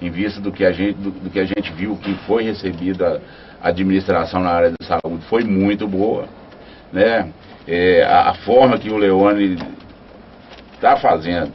em vista do que a gente viu que foi recebida a administração na área da saúde, foi muito boa, né? A forma que o Leone está fazendo,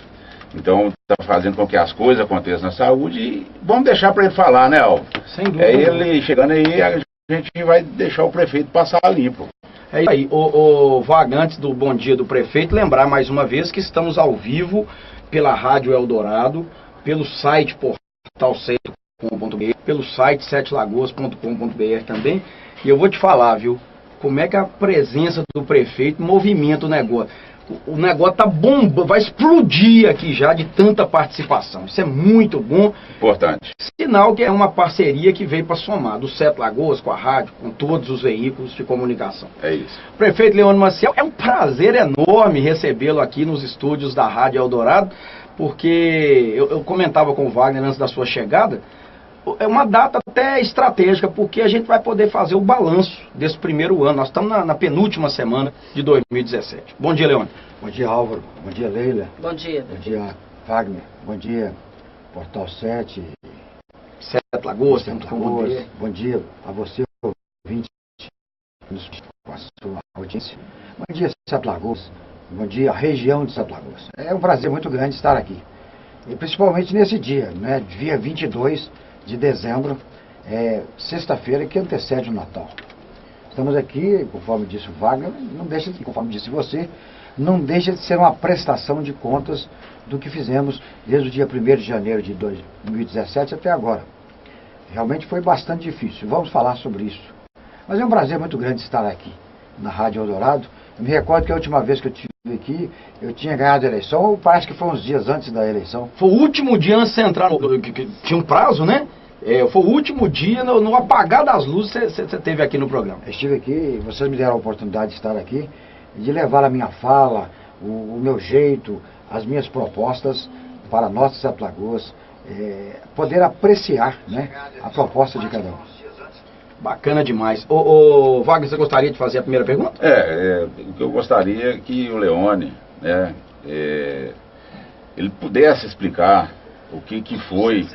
então está fazendo com que as coisas aconteçam na saúde, e vamos deixar para ele falar, né, Alvo? Sem dúvida. Ele chegando aí, a gente vai deixar o prefeito passar limpo. É isso aí. O Wagner, antes do bom dia do prefeito, lembrar mais uma vez que estamos ao vivo pela Rádio Eldorado, pelo site portal7.com.br, pelo site setelagoas.com.br também. E eu vou te falar, viu, como é que a presença do prefeito movimenta o negócio. O negócio tá bombando, vai explodir aqui já de tanta participação. Isso é muito bom. Importante. Sinal que é uma parceria que veio para somar, do Sete Lagoas com a rádio, com todos os veículos de comunicação. É isso. Prefeito Leone Maciel, é um prazer enorme recebê-lo aqui nos estúdios da Rádio Eldorado, porque eu comentava com o Wagner antes da sua chegada, é uma data até estratégica, porque a gente vai poder fazer o balanço desse primeiro ano. Nós estamos na penúltima semana de 2017. Bom dia, Leone. Bom dia, Álvaro. Bom dia, Leila. Bom dia. Bom dia, Wagner. Bom dia, Portal 7. Sete Lagoas.com.br. Bom dia a você, ouvinte, com a sua audiência. Bom dia, Sete Lagoas. Bom dia, região de Sete Lagoas. É um prazer muito grande estar aqui. E principalmente nesse dia, né, dia 22 de dezembro, sexta-feira, que antecede o Natal. Estamos aqui, conforme disse o Wagner, conforme disse você, não deixa de ser uma prestação de contas do que fizemos desde o dia 1º de janeiro de 2017 até agora. Realmente foi bastante difícil, vamos falar sobre isso. Mas é um prazer muito grande estar aqui na Rádio Eldorado. Eu me recordo que a última vez que eu estive aqui, eu tinha ganhado a eleição, parece que foi uns dias antes da eleição. Foi o último dia antes de você entrar, tinha um prazo, né? Foi o último dia, no apagar das luzes, você esteve aqui no programa. Eu estive aqui, vocês me deram a oportunidade de estar aqui, de levar a minha fala, o meu jeito, as minhas propostas para nós de Sete Lagoas, poder apreciar, né, a proposta de cada um. Bacana demais. Ô Wagner, você gostaria de fazer a primeira pergunta? O que eu gostaria é que o Leone, né, ele pudesse explicar o que foi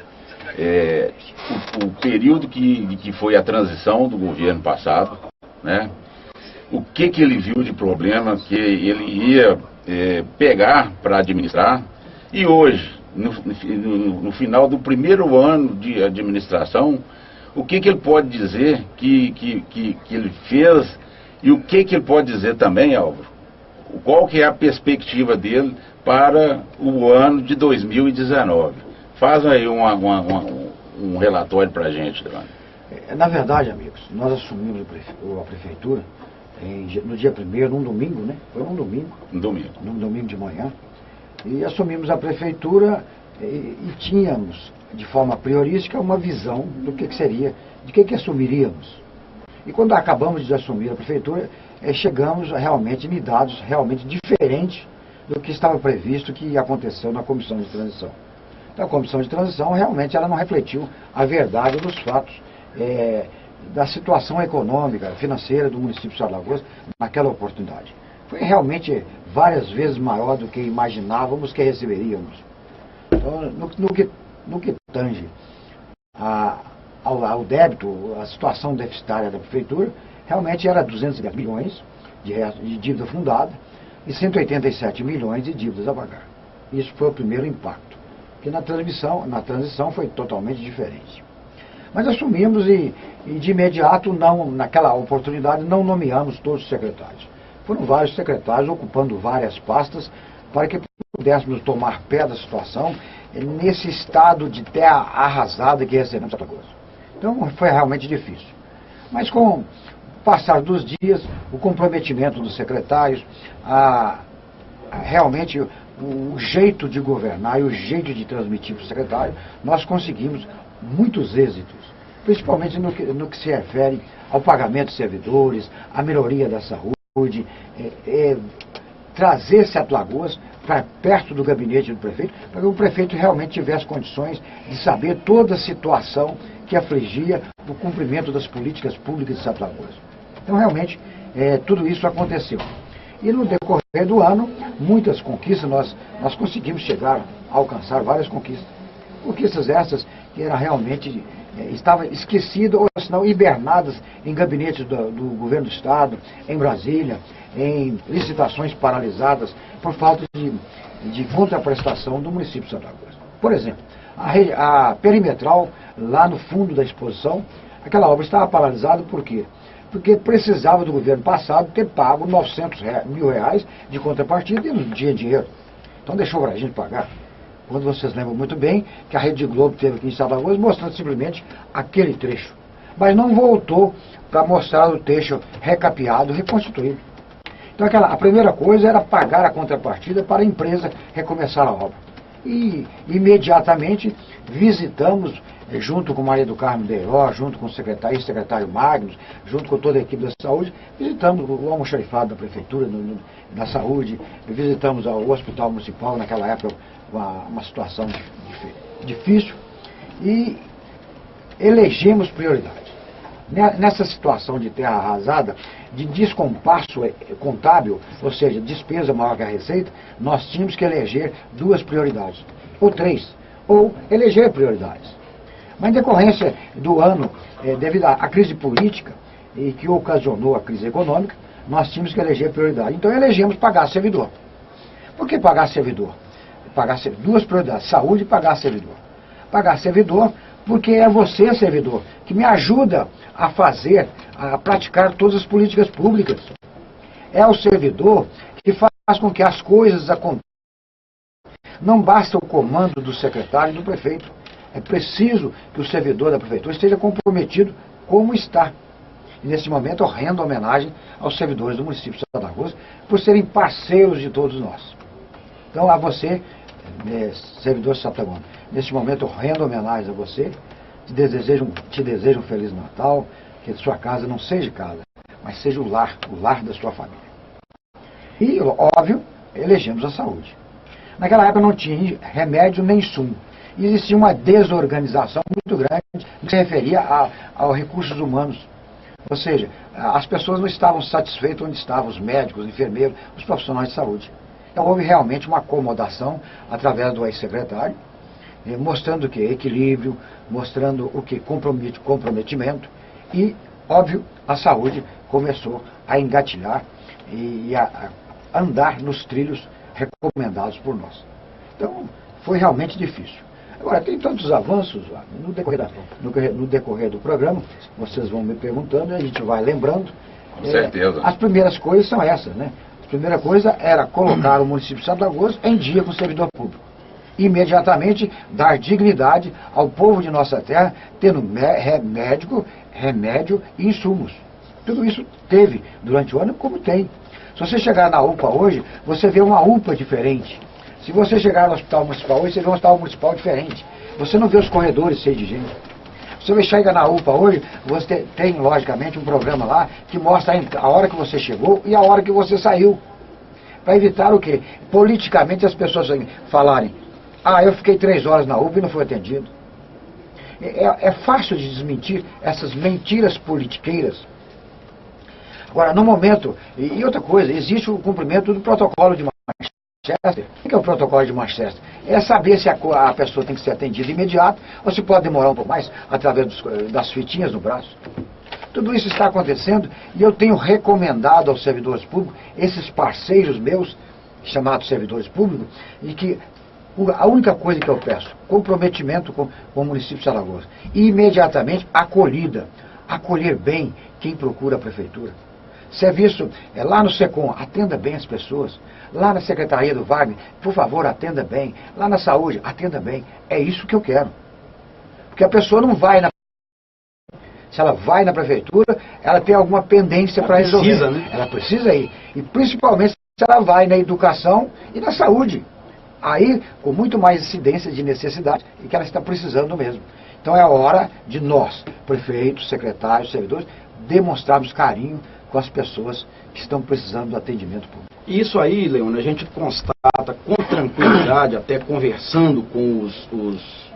o período que foi a transição do governo passado, né, o que ele viu de problema que ele ia pegar para administrar, e hoje, no final do primeiro ano de administração, o que ele pode dizer que ele fez, e o que ele pode dizer também, Álvaro, qual que é a perspectiva dele para o ano de 2019. Faz aí um relatório para a gente, Leone. Na verdade, amigos, nós assumimos a prefeitura no dia 1º, num domingo, né? Foi num domingo. Num domingo de manhã. E assumimos a prefeitura e tínhamos, de forma priorística, uma visão do que seria, de que assumiríamos. E quando acabamos de assumir a prefeitura, chegamos realmente em dados realmente diferentes do que estava previsto que aconteceu na comissão de transição. Então, a comissão de transição realmente ela não refletiu a verdade dos fatos da situação econômica, financeira do município de Sete Lagoas naquela oportunidade. Foi realmente várias vezes maior do que imaginávamos que receberíamos. Então, no que tange ao débito, a situação deficitária da prefeitura, realmente era 210 milhões de dívida fundada e 187 milhões de dívidas a pagar. Isso foi o primeiro impacto, que na transição foi totalmente diferente. Mas assumimos e de imediato, naquela oportunidade, não nomeamos todos os secretários. Foram vários secretários ocupando várias pastas para que pudéssemos tomar pé da situação nesse estado de terra arrasada que recebemos em Sete Lagoas. Então foi realmente difícil. Mas com o passar dos dias, o comprometimento dos secretários, realmente o jeito de governar e o jeito de transmitir para o secretário, nós conseguimos muitos êxitos, principalmente no que se refere ao pagamento de servidores, à melhoria da saúde, trazer Sete Lagoas para perto do gabinete do prefeito, para que o prefeito realmente tivesse condições de saber toda a situação que afligia o cumprimento das políticas públicas de Sete Lagoas. Então, realmente, tudo isso aconteceu. E no decorrer do ano, muitas conquistas, nós conseguimos chegar a alcançar várias conquistas. Conquistas essas que era realmente, estava esquecidas, ou senão hibernadas em gabinetes do governo do Estado, em Brasília, em licitações paralisadas por falta de contraprestação do município de Santa Cruz. Por exemplo, a perimetral, lá no fundo da exposição, aquela obra estava paralisada por quê? Porque precisava do governo passado ter pago 900 mil reais de contrapartida e não tinha dinheiro. Então deixou para a gente pagar. Quando vocês lembram muito bem que a Rede Globo teve aqui em Santa Cruz mostrando simplesmente aquele trecho. Mas não voltou para mostrar o trecho recapeado, reconstituído. Então a primeira coisa era pagar a contrapartida para a empresa recomeçar a obra. E imediatamente visitamos, junto com Maria do Carmo Deiró, junto com o secretário Magnus, junto com toda a equipe da saúde, visitamos o almoxarifado da prefeitura, da saúde, visitamos o hospital municipal, naquela época uma situação difícil, e elegemos prioridades. Nessa situação de terra arrasada, de descompasso contábil, ou seja, despesa maior que a receita, nós tínhamos que eleger 2 prioridades, ou 3, ou eleger prioridades. Mas em decorrência do ano, devido à crise política, e que ocasionou a crise econômica, nós tínhamos que eleger prioridade. Então elegemos pagar servidor. Por que pagar servidor? Pagar 2 prioridades, saúde e pagar servidor. Pagar servidor porque é você, servidor, que me ajuda a praticar todas as políticas públicas. É o servidor que faz com que as coisas aconteçam. Não basta o comando do secretário e do prefeito. É preciso que o servidor da prefeitura esteja comprometido como está. E nesse momento eu rendo homenagem aos servidores do município de Santa Cruz por serem parceiros de todos nós. Então a você, servidor de Santa Cruz, nesse momento eu rendo homenagem a você, te desejo um Feliz Natal, que a sua casa não seja casa, mas seja o lar da sua família. E, óbvio, elegemos a saúde. Naquela época não tinha remédio nem insumo. Existia uma desorganização muito grande no que se referia aos recursos humanos. Ou seja, as pessoas não estavam satisfeitas onde estavam os médicos, os enfermeiros, os profissionais de saúde. Então houve realmente uma acomodação através do ex-secretário, mostrando o que? Equilíbrio, mostrando o que? Comprometimento. E, óbvio, a saúde começou a engatilhar e a andar nos trilhos recomendados por nós. Então, foi realmente difícil. Agora, tem tantos avanços no decorrer do programa, vocês vão me perguntando e a gente vai lembrando. Com certeza. As primeiras coisas são essas, né? A primeira coisa era colocar o município de Santa Cruz em dia com o servidor público. Imediatamente dar dignidade ao povo de nossa terra, tendo remédio e insumos. Tudo isso teve durante o ano, como tem. Se você chegar na UPA hoje, você vê uma UPA diferente. Se você chegar no hospital municipal hoje, você vê um hospital municipal diferente. Você não vê os corredores cheios de gente. Se você chega na UPA hoje, você tem, logicamente, um programa lá que mostra a hora que você chegou e a hora que você saiu. Para evitar o quê? Politicamente as pessoas falarem: ah, eu fiquei 3 horas na UPA e não fui atendido. É fácil de desmentir essas mentiras politiqueiras. Agora, no momento, e outra coisa, existe o cumprimento do protocolo de Manchester. O que é o protocolo de Manchester? É saber se a pessoa tem que ser atendida imediato ou se pode demorar um pouco mais através das fitinhas no braço. Tudo isso está acontecendo e eu tenho recomendado aos servidores públicos, esses parceiros meus, chamados servidores públicos, e que a única coisa que eu peço, comprometimento com o município de Santa Cruz. E imediatamente acolhida. Acolher bem quem procura a prefeitura. Serviço, lá no SECOM, atenda bem as pessoas. Lá na Secretaria do Wagner, por favor, atenda bem. Lá na saúde, atenda bem. É isso que eu quero. Porque a pessoa não vai na... Se ela vai na prefeitura, ela tem alguma pendência para resolver. Precisa, né? Ela precisa ir. E principalmente se ela vai na educação e na saúde. Aí, com muito mais incidência de necessidade, e que ela está precisando mesmo. Então é a hora de nós, prefeitos, secretários, servidores, demonstrarmos carinho com as pessoas que estão precisando do atendimento público. Isso aí, Leone, a gente constata com tranquilidade, até conversando com os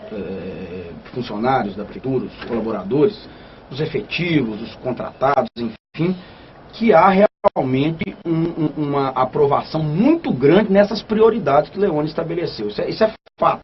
funcionários da prefeitura, os colaboradores, os efetivos, os contratados, enfim, que há realmente uma aprovação muito grande nessas prioridades que Leone estabeleceu. Isso é fato.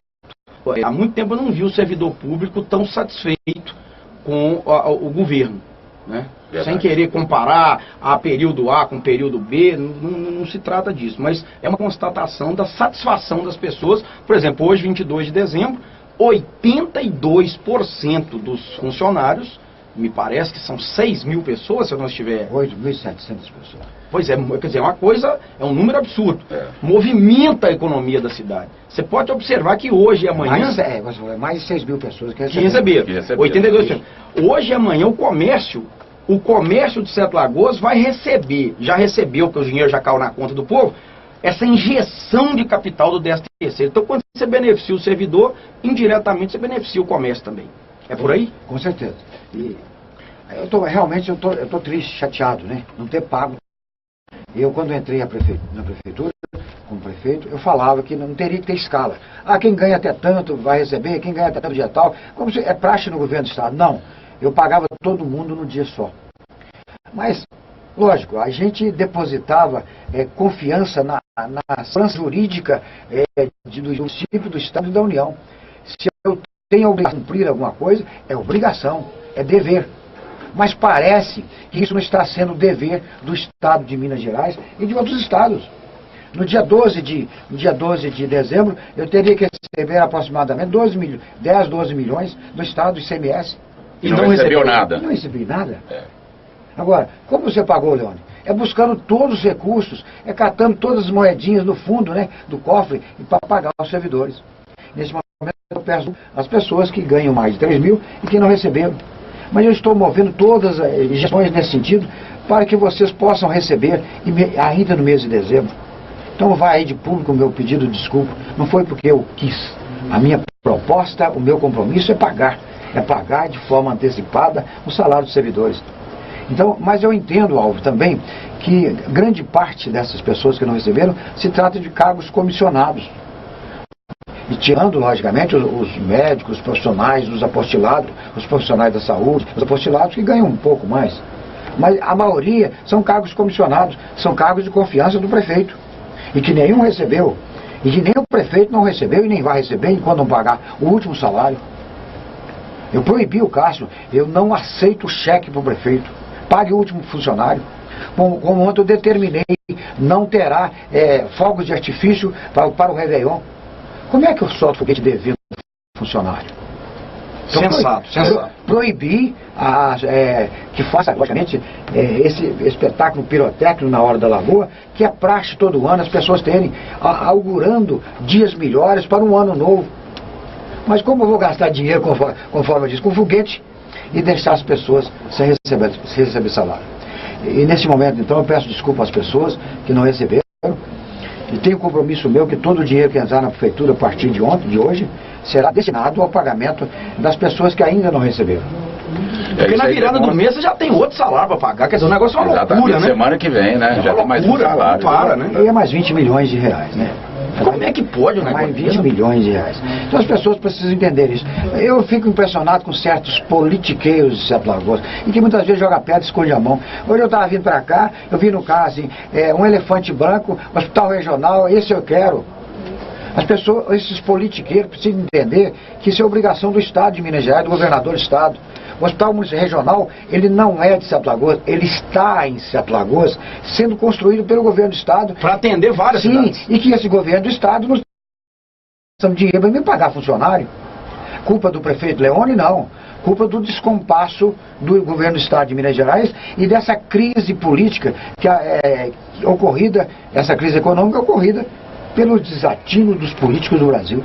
há muito tempo eu não vi o servidor público tão satisfeito com o governo, né? Sem querer comparar a período A com período B, não se trata disso, mas é uma constatação da satisfação das pessoas. Por exemplo, hoje, 22 de dezembro, 82% dos funcionários, me parece que são 6 mil pessoas, se eu não estiver... 8.700 pessoas. Pois é, quer dizer, é um número absurdo. Movimenta a economia da cidade. Você pode observar que hoje e amanhã... Mais de 6 mil pessoas que receberam. 82%. Hoje e amanhã o comércio de Sete Lagoas vai receber, já recebeu, porque o dinheiro já caiu na conta do povo, essa injeção de capital do 13º. Então, quando você beneficia o servidor, indiretamente você beneficia o comércio também. É por aí? Com certeza. E realmente eu tô triste, chateado, né? Não ter pago. Eu, quando entrei na prefeitura, como prefeito, eu falava que não teria que ter escala. Quem ganha até tanto vai receber, quem ganha até tanto dia tal. Como se é praxe no governo do Estado. Não. Eu pagava todo mundo no dia só. Mas, lógico, a gente depositava confiança na segurança jurídica do município, do Estado e da União. Se eu tenho a obrigação de cumprir alguma coisa, é obrigação, é dever. Mas parece que isso não está sendo dever do Estado de Minas Gerais e de outros estados. No dia 12 de dezembro, eu teria que receber aproximadamente 10, 12 milhões do Estado do ICMS. E não recebeu nada. Não recebi nada. Agora, como você pagou, Leone? É buscando todos os recursos, catando todas as moedinhas no fundo, né, do cofre, para pagar os servidores. Nesse momento eu peço às pessoas que ganham mais de 3 mil e que não receberam. Mas eu estou movendo todas as gestões nesse sentido para que vocês possam receber ainda no mês de dezembro. Então vai aí de público o meu pedido de desculpa. Não foi porque eu quis. A minha proposta, o meu compromisso é pagar. É pagar de forma antecipada o salário dos servidores. Então, mas eu entendo, Alvo, também, que grande parte dessas pessoas que não receberam se trata de cargos comissionados. E tirando, logicamente, os médicos, os profissionais, os apostilados, os profissionais da saúde, os apostilados que ganham um pouco mais. Mas a maioria são cargos comissionados, são cargos de confiança do prefeito. E que nenhum recebeu. E que nem o prefeito não recebeu e nem vai receber enquanto não pagar o último salário. Eu proibi o Cássio, eu não aceito cheque para o prefeito. Pague o último funcionário. Como ontem eu determinei, não terá fogos de artifício para o Réveillon. Como é que eu solto foguete devendo funcionário? Então, sensato. Proibir que faça, logicamente, esse espetáculo pirotécnico na hora da lagoa, que é praxe todo ano, as pessoas terem, augurando dias melhores para um ano novo. Mas como eu vou gastar dinheiro, conforme eu disse, com foguete e deixar as pessoas sem receber salário? E nesse momento, então, eu peço desculpa às pessoas que não receberam. E tenho compromisso meu que todo o dinheiro que entrar na prefeitura a partir de hoje, será destinado ao pagamento das pessoas que ainda não receberam. Porque na virada do mês você já tem outro salário para pagar, quer dizer, o negócio é uma loucura, né? Semana que vem, né? Já tem mais um salário. E é mais 20 milhões de reais, né? Como é que pode, né? Mais 20 milhões de reais. Então as pessoas precisam entender isso. Eu fico impressionado com certos politiqueiros de Sete Lagoas, e que muitas vezes jogam pedra e esconde a mão. Hoje eu estava vindo para cá, eu vi no carro assim, um elefante branco, hospital regional, esse eu quero. As pessoas, esses politiqueiros precisam entender que isso é obrigação do Estado de Minas Gerais, do governador do Estado. O hospital regional, ele não é de Sete Lagoas, ele está em Sete Lagoas, sendo construído pelo governo do Estado. Para atender várias cidades. E que esse governo do Estado não tem dinheiro para me pagar funcionário. Culpa do prefeito Leone, não. Culpa do descompasso do governo do Estado de Minas Gerais e dessa crise política ocorrida, essa crise econômica ocorrida pelo desatino dos políticos do Brasil.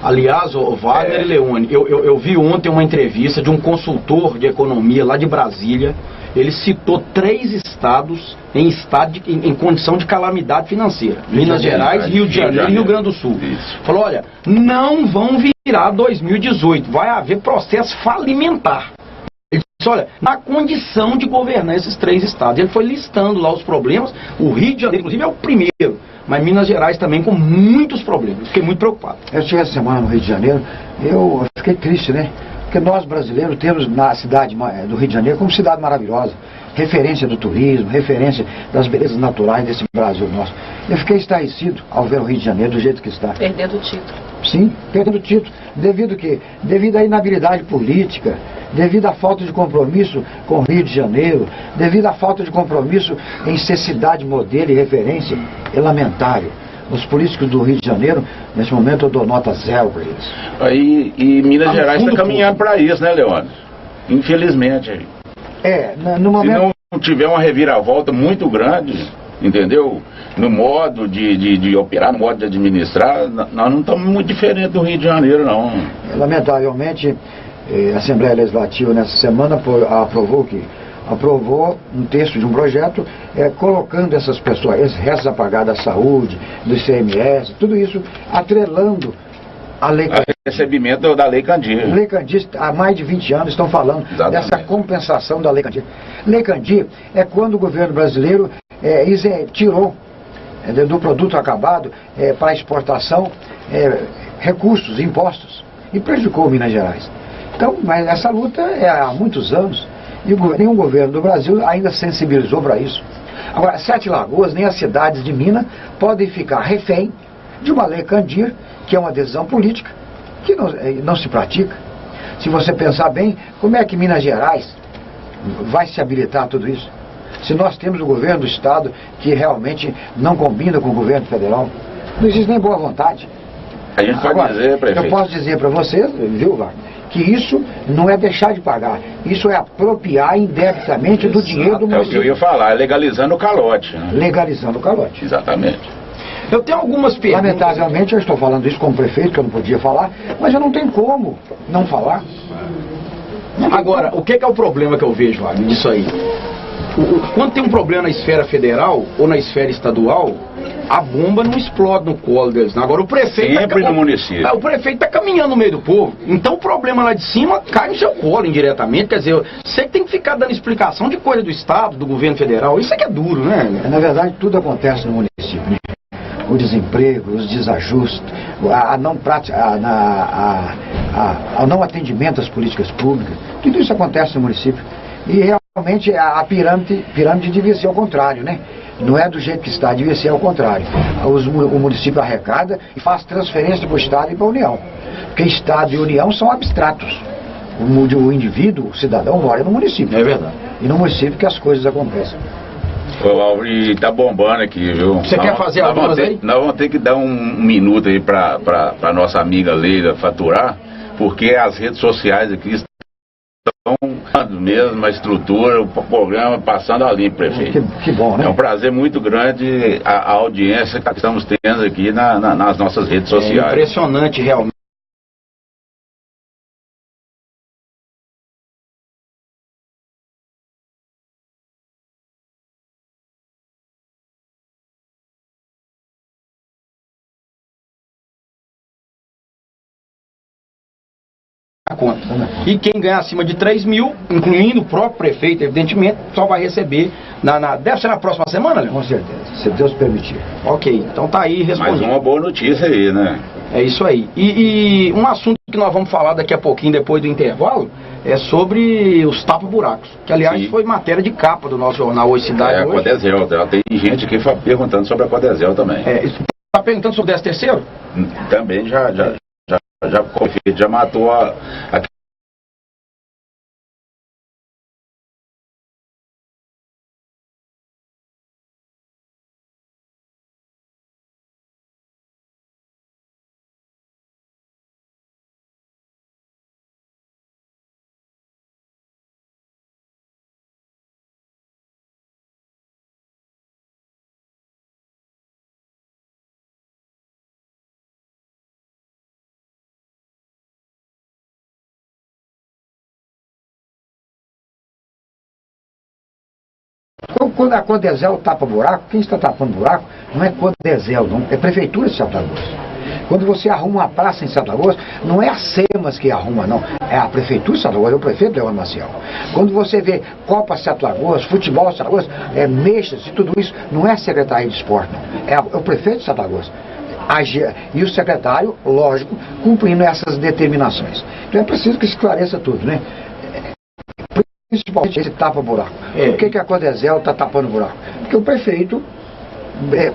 Aliás, o Wagner e Leone, eu vi ontem uma entrevista de um consultor de economia lá de Brasília. Ele citou 3 estados em condição de calamidade financeira. Minas Gerais, Rio de Janeiro e Rio Grande do Sul. Isso. Falou, olha, não vão virar 2018, vai haver processo falimentar. Ele disse, olha, na condição de governar esses 3 estados. Ele foi listando lá os problemas. O Rio de Janeiro, inclusive, é o primeiro. Mas Minas Gerais também com muitos problemas. Eu fiquei muito preocupado. Eu estive essa semana no Rio de Janeiro, eu fiquei triste, né? Porque nós brasileiros temos na cidade do Rio de Janeiro como cidade maravilhosa, referência do turismo, referência das belezas naturais desse Brasil nosso. Eu fiquei estarrecido ao ver o Rio de Janeiro do jeito que está. Perdendo o título. Sim, perdendo o título. Devido a quê? Devido à inabilidade política, devido à falta de compromisso com o Rio de Janeiro, devido à falta de compromisso em ser cidade modelo e referência, é lamentável. Os políticos do Rio de Janeiro, nesse momento eu dou nota 0 para eles. Aí, e Minas Gerais está caminhando para isso, né, Leônio? Infelizmente. No momento... Se não tiver uma reviravolta muito grande, entendeu? No modo de operar, no modo de administrar, nós não estamos muito diferentes do Rio de Janeiro, não. Lamentavelmente, a Assembleia Legislativa nessa semana aprovou um texto de um projeto colocando essas pessoas, esses restos a pagar da saúde, do ICMS, tudo isso atrelando a lei Candir. Recebimento da Lei Candir. Lei Candir, há mais de 20 anos estão falando dessa compensação da Lei Candir. Lei Candir é quando o governo brasileiro tirou do produto acabado para exportação recursos, impostos, e prejudicou Minas Gerais. Então, mas essa luta é há muitos anos, e nenhum governo do Brasil ainda sensibilizou para isso. Agora, Sete Lagoas, nem as cidades de Minas podem ficar refém de uma Lei Candir, que é uma decisão política, que não se pratica. Se você pensar bem, como é que Minas Gerais vai se habilitar a tudo isso? Se nós temos o governo do Estado que realmente não combina com o governo federal, não existe nem boa vontade. A gente pode dizer, prefeito. Eu posso dizer para vocês, viu, Wagner, que isso não é deixar de pagar, isso é apropriar indebitamente do dinheiro do município. É o que eu ia falar, é legalizando o calote. Né? Legalizando o calote. Exatamente. Eu tenho algumas perguntas. Lamentavelmente, eu estou falando isso como prefeito, que eu não podia falar, mas eu não tenho como não falar. Agora, o que é o problema que eu vejo, Wagner, disso aí? Quando tem um problema na esfera federal ou na esfera estadual, a bomba não explode no colo deles. Agora o prefeito... Sempre no município. O prefeito está caminhando no meio do povo. Então o problema lá de cima cai no seu colo indiretamente. Quer dizer, você tem que ficar dando explicação de coisa do Estado, do governo federal. Isso é que é duro, né? Na verdade, tudo acontece no município, né? O desemprego, os desajustes, o não atendimento às políticas públicas, tudo isso acontece no município. E realmente a pirâmide devia ser ao contrário, né? Não é do jeito que está, devia ser ao contrário. O município arrecada e faz transferência para o Estado e para a União. Porque Estado e União são abstratos. O indivíduo, o cidadão, mora no município. É verdade. E no município que as coisas acontecem. Ô, Alvri, tá bombando aqui, viu? Você quer fazer algumas aí? Nós vamos ter que dar um minuto aí pra nossa amiga Leila faturar, porque as redes sociais aqui estão mesmo, a estrutura, o programa passando a limpo, prefeito. Que bom, né? É um prazer muito grande a audiência que estamos tendo aqui nas nossas redes sociais. É impressionante, realmente. Conta. E quem ganhar acima de 3 mil, incluindo o próprio prefeito, evidentemente, só vai receber deve ser na próxima semana, Leandro? Com certeza, se Deus permitir. Ok, então tá aí respondido. Mais uma boa notícia aí, né? É isso aí. E um assunto que nós vamos falar daqui a pouquinho, depois do intervalo, é sobre os tapa-buracos, que aliás Sim. foi matéria de capa do nosso jornal Hoje Cidade. A Codezel, tem gente aqui perguntando sobre a Codezel também. Tá perguntando sobre o 13º? Também já matou a Quando a Codezel tapa buraco, quem está tapando buraco não é Codezel, não, é a Prefeitura de Sete Lagoas. Quando você arruma uma praça em Sete Lagoas, não é a SEMAS que arruma, não. É a Prefeitura de Sete Lagoas, é o prefeito Leônio Maciel. Quando você vê Copa Sete Lagoas, futebol Sete Lagoas, mexas e tudo isso, não é a Secretaria de Esporte, não. É o prefeito de Sete Lagoas. E o secretário, lógico, cumprindo essas determinações. Então é preciso que esclareça tudo, né? Principalmente esse tapa-buraco. Por que a Codezel está tapando buraco? Porque o prefeito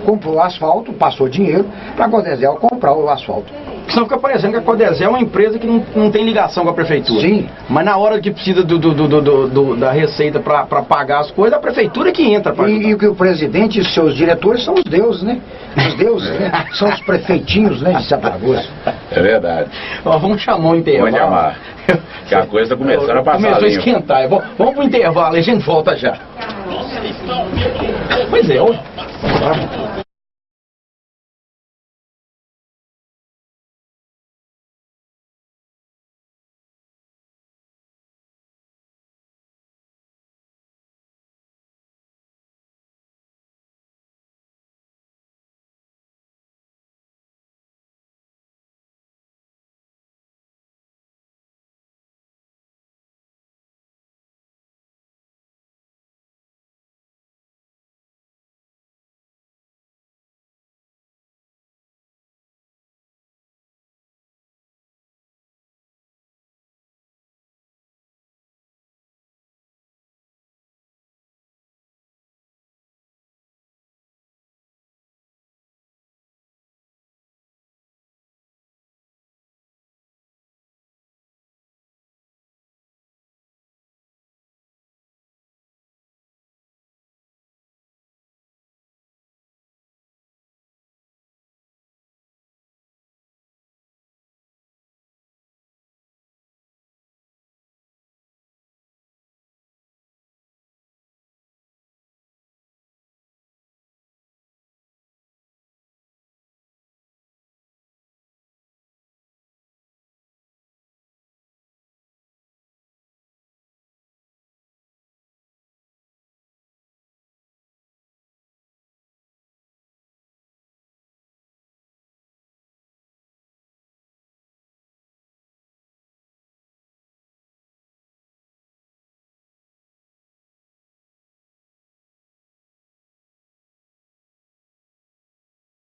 comprou asfalto, passou dinheiro para a Codezel comprar o asfalto. Porque senão fica parecendo que a Codesel é uma empresa que não tem ligação com a prefeitura. Sim. Mas na hora que precisa da receita para pagar as coisas, a prefeitura que entra para E que o presidente e seus diretores são os deuses, né? Os deuses, né? São os prefeitinhos, né, de Setagoso. É verdade. Ó, vamos chamar o intervalo. Pode chamar. Que a coisa está começando a passar. Começou a esquentar. Vamos pro intervalo e a gente volta já. Pois é, ó.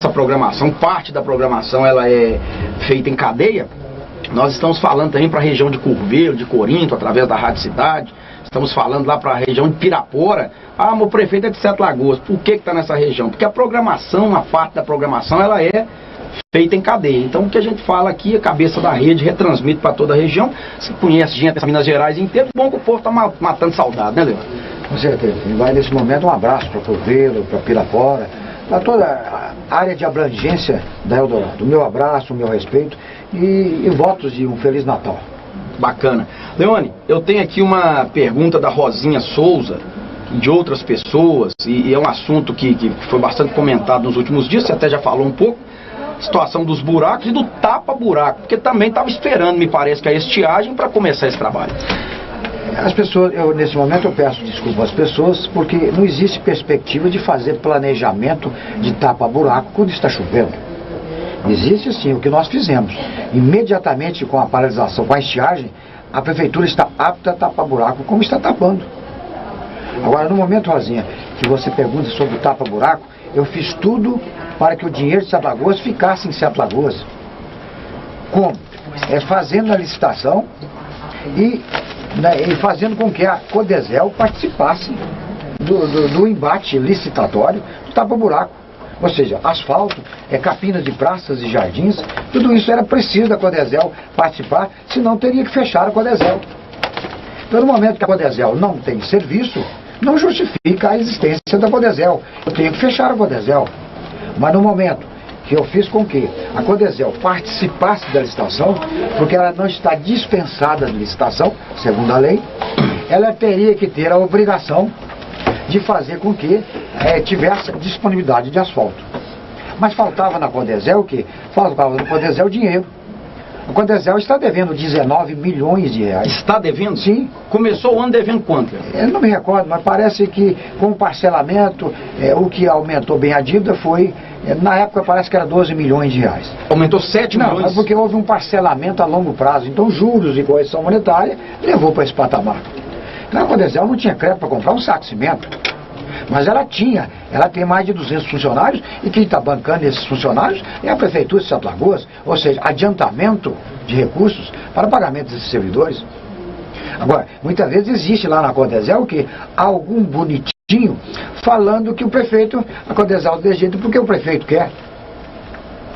Essa programação, parte da programação, ela é feita em cadeia. Nós estamos falando também para a região de Curvelo, de Corinto, através da Rádio Cidade. Estamos falando lá para a região de Pirapora. Ah, meu prefeito é de Sete Lagoas. Por que está nessa região? Porque a programação, uma parte da programação, ela é feita em cadeia. Então o que a gente fala aqui, a cabeça da rede retransmite para toda a região. Você conhece gente dessa Minas Gerais inteira, bom que o povo está matando saudade, né, Leandro? Com certeza. E vai nesse momento um abraço para Curvelo, para Pirapora, para toda a área de abrangência da Eldorado. O meu abraço, o meu respeito e votos de um Feliz Natal. Bacana. Leone, eu tenho aqui uma pergunta da Rosinha Souza e de outras pessoas, e é um assunto que foi bastante comentado nos últimos dias, você até já falou um pouco, situação dos buracos e do tapa-buraco, porque também estava esperando, me parece, que a estiagem para começar esse trabalho. As pessoas, nesse momento eu peço desculpa às pessoas, porque não existe perspectiva de fazer planejamento de tapa-buraco quando está chovendo. Existe sim o que nós fizemos. Imediatamente com a paralisação, com a estiagem, a prefeitura está apta a tapar buraco como está tapando. Agora, no momento, Rosinha, que você pergunta sobre o tapa-buraco, eu fiz tudo para que o dinheiro de Sete Lagoas ficasse em Sete Lagoas. Como? Fazendo a licitação e fazendo com que a Codesel participasse do embate licitatório do tapa-buraco. Ou seja, asfalto, capinas de praças e jardins, tudo isso era preciso da Codesel participar, senão teria que fechar a Codesel. Então, no momento que a Codesel não tem serviço, não justifica a existência da Codesel. Eu tenho que fechar a Codesel. Mas no momento que eu fiz com que a Codesel participasse da licitação, porque ela não está dispensada de licitação, segundo a lei, ela teria que ter a obrigação de fazer com que tivesse disponibilidade de asfalto. Mas faltava na Codesel o quê? Faltava na Codesel dinheiro. A Codesel está devendo 19 milhões de reais. Está devendo? Sim. Começou o ano devendo quanto? Eu não me recordo, mas parece que com o parcelamento, o que aumentou bem a dívida foi, na época parece que era 12 milhões de reais. Aumentou 7 milhões? Não, mas porque houve um parcelamento a longo prazo. Então juros e correção monetária levou para esse patamar. Então a Codesel não tinha crédito para comprar um saco de cimento. Mas ela tem mais de 200 funcionários e quem está bancando esses funcionários é a Prefeitura de Sete Lagoas, ou seja, adiantamento de recursos para pagamento desses servidores. Agora, muitas vezes existe lá na Codesel que algum bonitinho falando que o prefeito, a Codesel desse jeito porque o prefeito quer.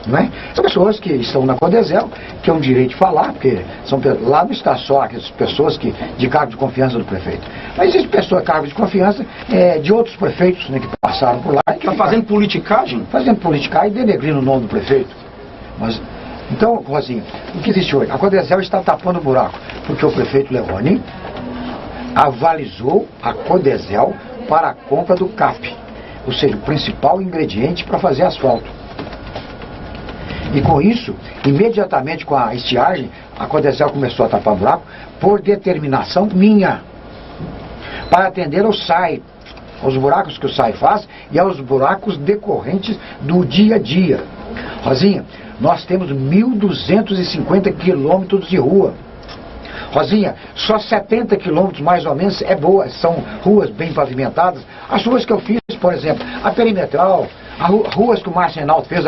Não é? São pessoas que estão na Codesel, que é um direito de falar, porque lá não está só aquelas pessoas de cargo de confiança do prefeito. Mas existe pessoa de cargo de confiança de outros prefeitos, né, que passaram por lá. Está fazendo politicagem? Fazendo politicagem e denegrindo o nome do prefeito. Mas, então, Rosinha, o que existe hoje? A Codesel está tapando o buraco, porque o prefeito Leone avalizou a Codesel para a compra do CAP, ou seja, o principal ingrediente para fazer asfalto. E com isso, imediatamente com a estiagem, a Codesel começou a tapar buraco por determinação minha, para atender ao SAI, aos buracos que o SAI faz e aos buracos decorrentes do dia a dia. Rosinha, nós temos 1.250 quilômetros de rua. Rosinha, só 70 quilômetros mais ou menos é boa, são ruas bem pavimentadas. As ruas que eu fiz, por exemplo, a Perimetral, ruas que o Márcio Reinaldo fez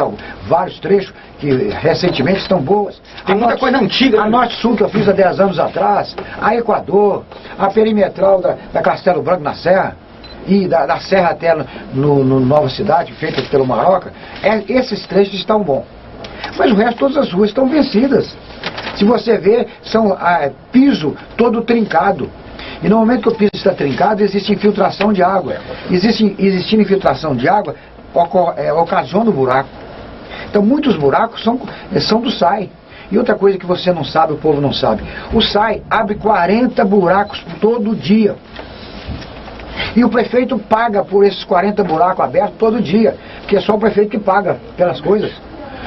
vários trechos, que recentemente estão boas. Tem muita coisa antiga. A Norte-Sul que eu fiz há 10 anos atrás, a Equador, a Perimetral da Castelo Branco na Serra, e da Serra até no Nova Cidade, feita pelo Maroca, esses trechos estão bons. Mas o resto, todas as ruas estão vencidas. Se você ver, são piso todo trincado. E no momento que o piso está trincado, existe infiltração de água. Existindo infiltração de água, ocasiona o buraco. Então muitos buracos são do SAI. E outra coisa que você não sabe, o povo não sabe. O SAI abre 40 buracos todo dia. E o prefeito paga por esses 40 buracos abertos todo dia. Porque é só o prefeito que paga pelas coisas.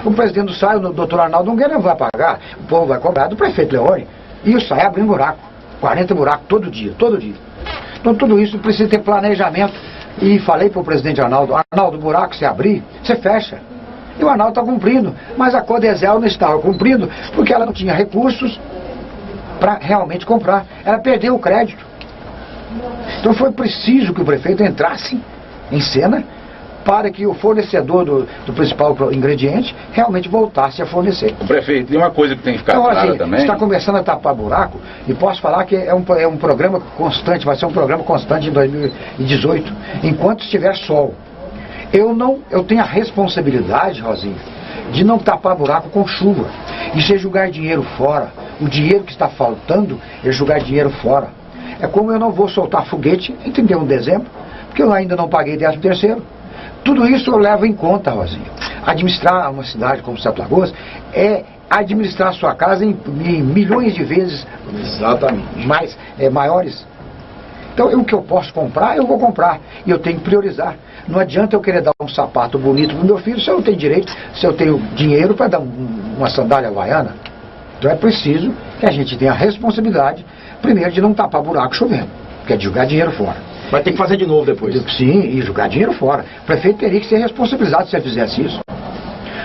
O presidente do SAI, o doutor Arnaldo Nogueira, não vai pagar. O povo vai cobrar do prefeito Leone. E o SAI abrindo buraco. 40 buracos todo dia, todo dia. Então tudo isso precisa ter planejamento. E falei para o presidente Arnaldo, o buraco se abrir, você fecha. E o Arnaldo está cumprindo. Mas a Codesel não estava cumprindo porque ela não tinha recursos para realmente comprar. Ela perdeu o crédito. Então foi preciso que o prefeito entrasse em cena para que o fornecedor do principal ingrediente realmente voltasse a fornecer. O prefeito, tem uma coisa que tem que ficar clara também. Está começando a tapar buraco e posso falar que é um programa constante, vai ser um programa constante em 2018, enquanto estiver sol. Eu tenho a responsabilidade, Rosinha, de não tapar buraco com chuva. Isso é jogar dinheiro fora. O dinheiro que está faltando é jogar dinheiro fora. É como eu não vou soltar foguete em 31 de dezembro, porque eu ainda não paguei 13º. Tudo isso eu levo em conta, Rosinha. Administrar uma cidade como Sete Lagoas é administrar a sua casa em milhões de vezes. Exatamente. Maiores. Então, o que eu posso comprar, eu vou comprar. E eu tenho que priorizar. Não adianta eu querer dar um sapato bonito para o meu filho se eu não tenho direito, se eu tenho dinheiro para dar uma sandália havaiana. Então é preciso que a gente tenha a responsabilidade, primeiro, de não tapar buraco chovendo, que é de jogar dinheiro fora. Vai ter que fazer de novo depois. Sim, e jogar dinheiro fora. O prefeito teria que ser responsabilizado se ele fizesse isso.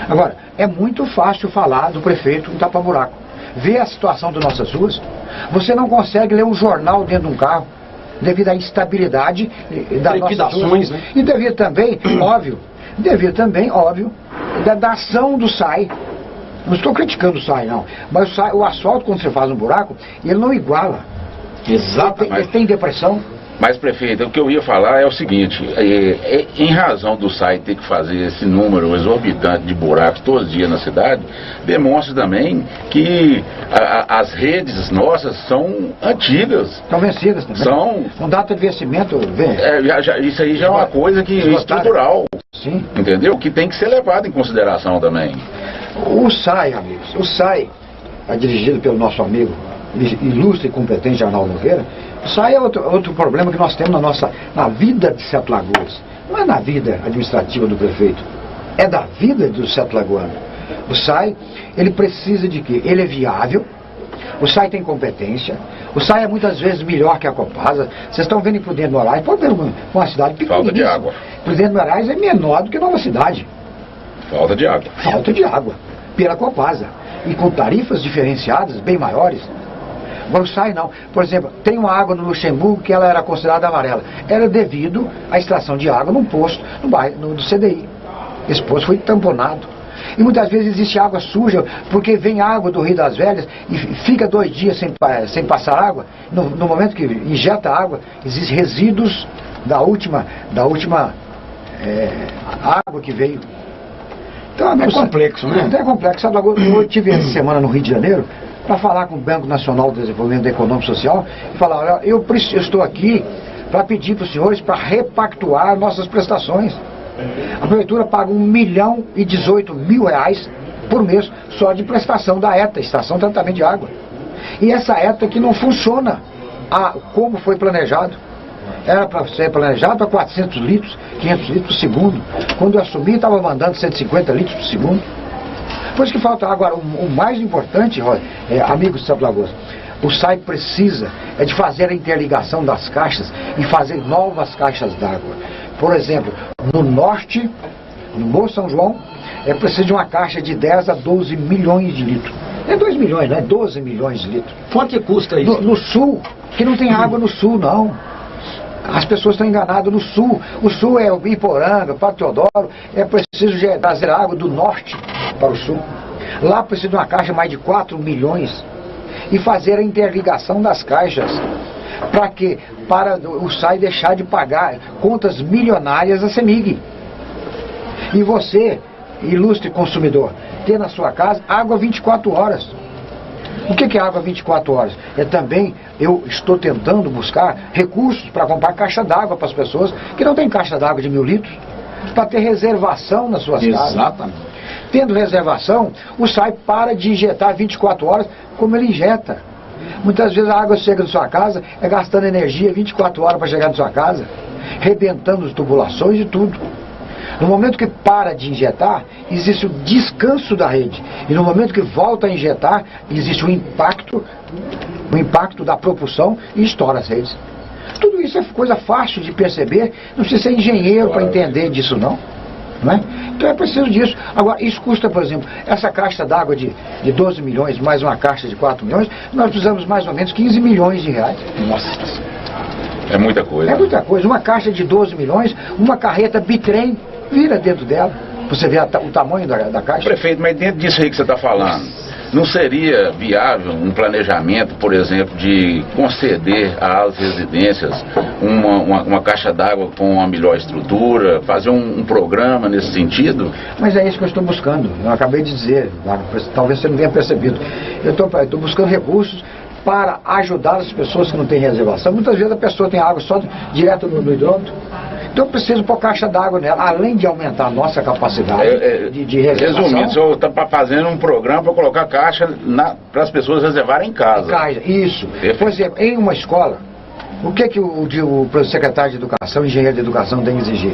Agora, é muito fácil falar do prefeito em tapar buraco. Ver a situação das nossas ruas. Você não consegue ler um jornal dentro de um carro devido à instabilidade da liquidações, né? E devido também, óbvio, da ação do SAI. Não estou criticando o SAI, não. Mas o asfalto, quando você faz um buraco, ele não iguala. Exato. Ele tem depressão. Mas, prefeito, o que eu ia falar é o seguinte, em razão do SAI ter que fazer esse número exorbitante de buracos todos os dias na cidade, demonstra também que as redes nossas são antigas. Estão vencidas também. São. Com data de vencimento, isso aí já é uma coisa que é estrutural. Sim. Entendeu? Que tem que ser levado em consideração também. O SAI, amigos, dirigido pelo nosso amigo ilustre e competente Arnaldo Nogueira, o SAI é outro problema que nós temos na vida de Sete Lagoas. Não é na vida administrativa do prefeito, é da vida do Sete Lagoano. O SAI, ele precisa de quê? Ele é viável, o SAI tem competência, o SAI é muitas vezes melhor que a Copasa. Vocês estão vendo em Prudente do Moraes, pode ver uma cidade pequenininha. Falta de água. Prudente do Moraes é menor do que Nova Cidade. Falta de água. Falta de água, pela Copasa. E com tarifas diferenciadas, bem maiores. Agora o SAI não. Por exemplo, tem uma água no Luxemburgo que ela era considerada amarela. Era devido à extração de água num posto do CDI. Esse posto foi tamponado. E muitas vezes existe água suja, porque vem água do Rio das Velhas e fica 2 dias sem passar água. No momento que injeta água, existem resíduos da última água que veio. Então, é complexo, né? É complexo. Sabe, eu estive essa semana no Rio de Janeiro para falar com o Banco Nacional de Desenvolvimento Econômico e Social e falar, olha, eu estou aqui para pedir para os senhores para repactuar nossas prestações. A prefeitura paga R$1.018.000 por mês só de prestação da ETA, Estação de Tratamento de Água. E essa ETA que não funciona como foi planejado. Era para ser planejado para 400 litros, 500 litros por segundo. Quando eu assumi, estava mandando 150 litros por segundo. Por isso que falta. Agora, o mais importante, amigos de São Lagoas, o SAI precisa de fazer a interligação das caixas e fazer novas caixas d'água. Por exemplo, no norte, no Morro São João, precisa de uma caixa de 10 a 12 milhões de litros. Não é 2 milhões, não é 12 milhões de litros. Quanto custa isso? No sul, que não tem água no sul, não. As pessoas estão enganadas no sul. O sul é o Iporanga, Parque Teodoro. É preciso trazer água do norte para o sul. Lá precisa de uma caixa mais de 4 milhões. E fazer a interligação das caixas. Para quê? Para o SAI deixar de pagar contas milionárias à CEMIG. E você, ilustre consumidor, ter na sua casa água 24 horas. O que é água 24 horas? Também, eu estou tentando buscar recursos para comprar caixa d'água para as pessoas que não têm caixa d'água de 1000 litros, para ter reservação nas suas casas. Exatamente. Tendo reservação, o SAI para de injetar 24 horas como ele injeta. Muitas vezes a água chega na sua casa, gastando energia 24 horas para chegar na sua casa, rebentando as tubulações e tudo. No momento que para de injetar, existe o descanso da rede. E no momento que volta a injetar, existe o impacto da propulsão e estoura as redes. Tudo isso é coisa fácil de perceber, não precisa ser engenheiro para entender disso não. É? Então é preciso disso. Agora, isso custa, por exemplo, essa caixa d'água de 12 milhões, mais uma caixa de 4 milhões, nós precisamos mais ou menos 15 milhões de reais. Nossa. É muita coisa. É muita coisa. Uma caixa de 12 milhões, uma carreta bitrem, vira dentro dela. Você vê o tamanho da caixa. Prefeito, mas dentro disso aí que você está falando, não seria viável um planejamento, por exemplo, de conceder às residências uma caixa d'água com uma melhor estrutura, fazer um programa nesse sentido? Mas é isso que eu estou buscando. Eu acabei de dizer, talvez você não tenha percebido. Eu estou buscando recursos para ajudar as pessoas que não têm reservação. Muitas vezes a pessoa tem água só direto no hidrômetro. Então eu preciso pôr caixa d'água nela, além de aumentar a nossa capacidade de reservação. Resumindo, o senhor está fazendo um programa para colocar caixa para as pessoas reservarem em casa. Isso. Por exemplo, em uma escola, o que o secretário de Educação, engenheiro de Educação tem que exigir?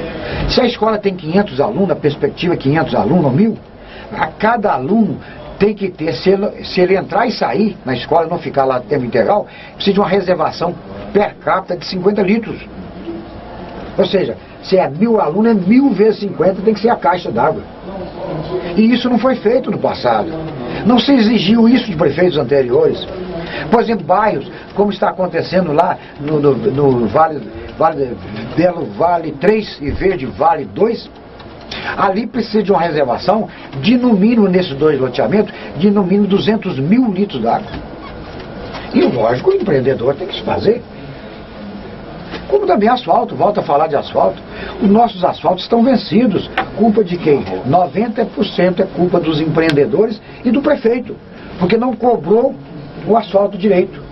Se a escola tem 500 alunos, a perspectiva é 500 alunos ou 1000, a cada aluno tem que ter, se ele entrar e sair na escola, não ficar lá tempo integral, precisa de uma reservação per capita de 50 litros. Ou seja, se é 1000 alunos, é 1000 vezes 50, tem que ser a caixa d'água. E isso não foi feito no passado. Não se exigiu isso de prefeitos anteriores. Por exemplo, bairros, como está acontecendo lá no Belo Vale 3 e Verde Vale 2, ali precisa de uma reservação de no mínimo, nesses dois loteamentos, de no mínimo 200 mil litros d'água. E lógico, o empreendedor tem que se fazer. Como também asfalto, volta a falar de asfalto. Os nossos asfaltos estão vencidos. Culpa de quem? 90% é culpa dos empreendedores e do prefeito. Porque não cobrou o asfalto direito.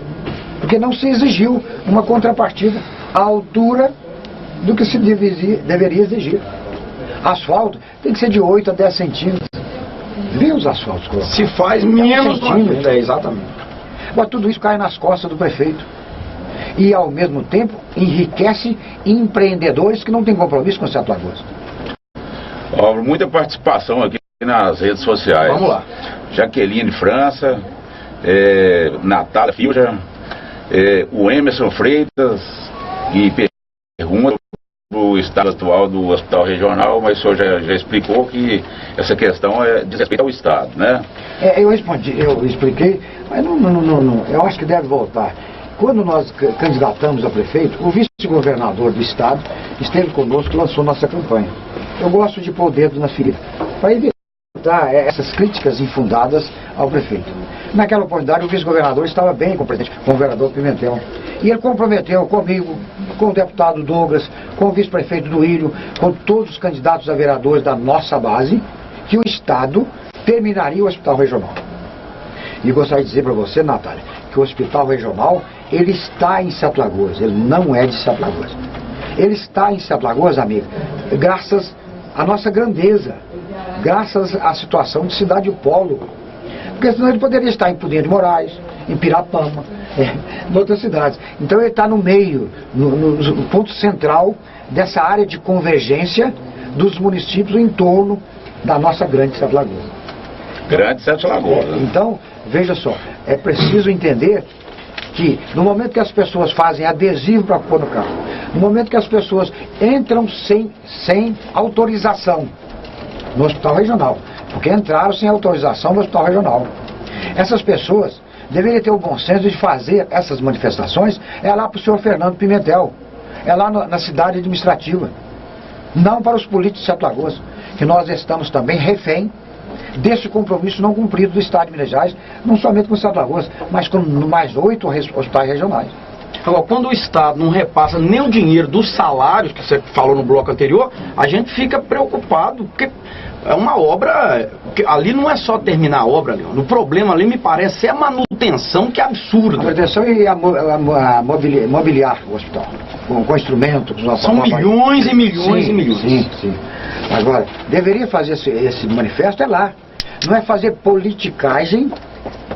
Porque não se exigiu uma contrapartida à altura do que se deveria exigir. Asfalto tem que ser de 8 a 10 centímetros. Vê os asfaltos colocados. Se faz menos centímetros. Exatamente. Mas tudo isso cai nas costas do prefeito. E, ao mesmo tempo, enriquece empreendedores que não têm compromisso com o Sete Lagoas. Muita participação aqui nas redes sociais. Vamos lá. Jaqueline França, Natália Filja, o Emerson Freitas, e pergunta o estado atual do Hospital Regional, mas o senhor já explicou que essa questão diz respeito ao Estado, né? Eu expliquei, mas não, eu acho que deve voltar. Quando nós candidatamos a prefeito, o vice-governador do estado esteve conosco e lançou nossa campanha. Eu gosto de pôr o dedo na ferida, para evitar essas críticas infundadas ao prefeito. Naquela oportunidade, o vice-governador estava bem com o presidente, com o vereador Pimentel. E ele comprometeu comigo, com o deputado Douglas, com o vice-prefeito Duílio, com todos os candidatos a vereadores da nossa base, que o Estado terminaria o hospital regional. E gostaria de dizer para você, Natália, que o hospital regional, ele está em Sete Lagoas, ele não é de Sete Lagoas. Ele está em Sete Lagoas, amigo, graças à nossa grandeza, graças à situação de cidade polo. Porque senão ele poderia estar em Pudim de Moraes, em Pirapama, em outras cidades. Então ele está no meio, no ponto central dessa área de convergência dos municípios em torno da nossa grande Sete Lagoas. Grande Sete Lagoas. Então, veja só, é preciso entender que no momento que as pessoas fazem adesivo para pôr no carro, no momento que as pessoas entram sem autorização no hospital regional, porque entraram sem autorização no hospital regional, essas pessoas deveriam ter o bom senso de fazer essas manifestações lá para o senhor Fernando Pimentel, lá na cidade administrativa, não para os políticos de Sete Lagoas, que nós estamos também refém desse compromisso não cumprido do Estado de Minas Gerais, não somente com Sete Lagoas, mas com mais 8 hospitais regionais. Agora, quando o Estado não repassa nem o dinheiro dos salários, que você falou no bloco anterior, a gente fica preocupado, porque é uma obra, que ali não é só terminar a obra, Leon. O problema ali me parece é a manutenção, que é absurda. A manutenção e mobiliar o hospital, com instrumentos. São milhões e milhões e milhões. Sim. Agora, deveria fazer esse manifesto lá. Não é fazer politicagem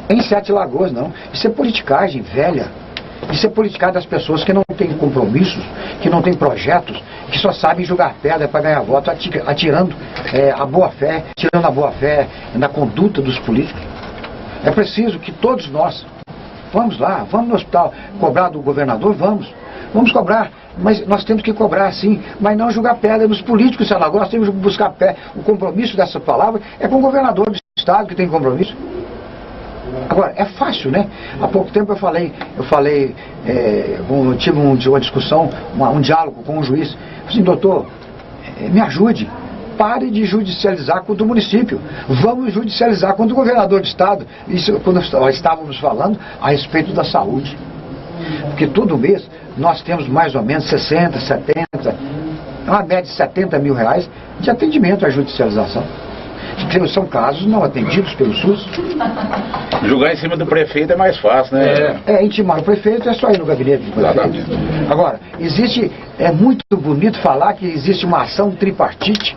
em Sete Lagoas, não. Isso é politicagem velha. Isso é politicagem das pessoas que não têm compromissos, que não têm projetos, que só sabem jogar pedra para ganhar voto, atirando a boa-fé, tirando a boa-fé na conduta dos políticos. É preciso que todos nós, vamos lá, vamos no hospital, cobrar do governador, vamos cobrar, mas nós temos que cobrar sim, mas não jogar pedra nos políticos de Alagoas. Nós temos que buscar o compromisso dessa palavra é com o governador do estado que tem compromisso. Agora, é fácil, né? Há pouco tempo eu tive uma discussão, um diálogo com um juiz. Eu falei assim, doutor, me ajude, pare de judicializar contra o município, vamos judicializar contra o governador do estado. Isso quando estávamos falando a respeito da saúde. Porque todo mês nós temos mais ou menos 60, 70, uma média de 70 mil reais de atendimento à judicialização. Que são casos não atendidos pelo SUS. Julgar em cima do prefeito é mais fácil, né? Intimar o prefeito é só ir no gabinete do prefeito. Agora, é muito bonito falar que existe uma ação tripartite.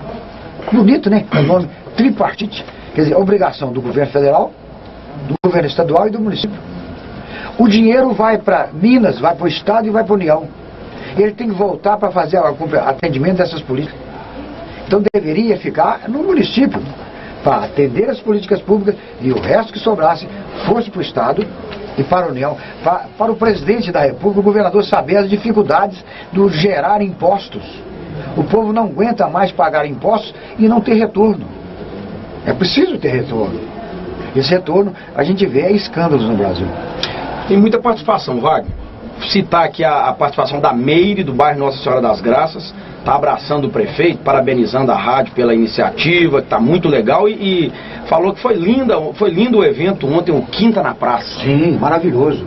Bonito, né? O nome tripartite. Quer dizer, obrigação do governo federal, do governo estadual e do município. O dinheiro vai para Minas, vai para o estado e vai para a União. Ele tem que voltar para fazer o atendimento dessas políticas. Então deveria ficar no município, para atender as políticas públicas, e o resto que sobrasse fosse para o Estado e para a União, para o presidente da República, o governador saber as dificuldades do gerar impostos. O povo não aguenta mais pagar impostos e não ter retorno. É preciso ter retorno. Esse retorno a gente vê escândalos no Brasil. Tem muita participação, Wagner. Citar aqui a participação da Meire, do bairro Nossa Senhora das Graças, está abraçando o prefeito, parabenizando a rádio pela iniciativa, que está muito legal, e falou que foi lindo o evento ontem, o Quinta na Praça. Sim, maravilhoso.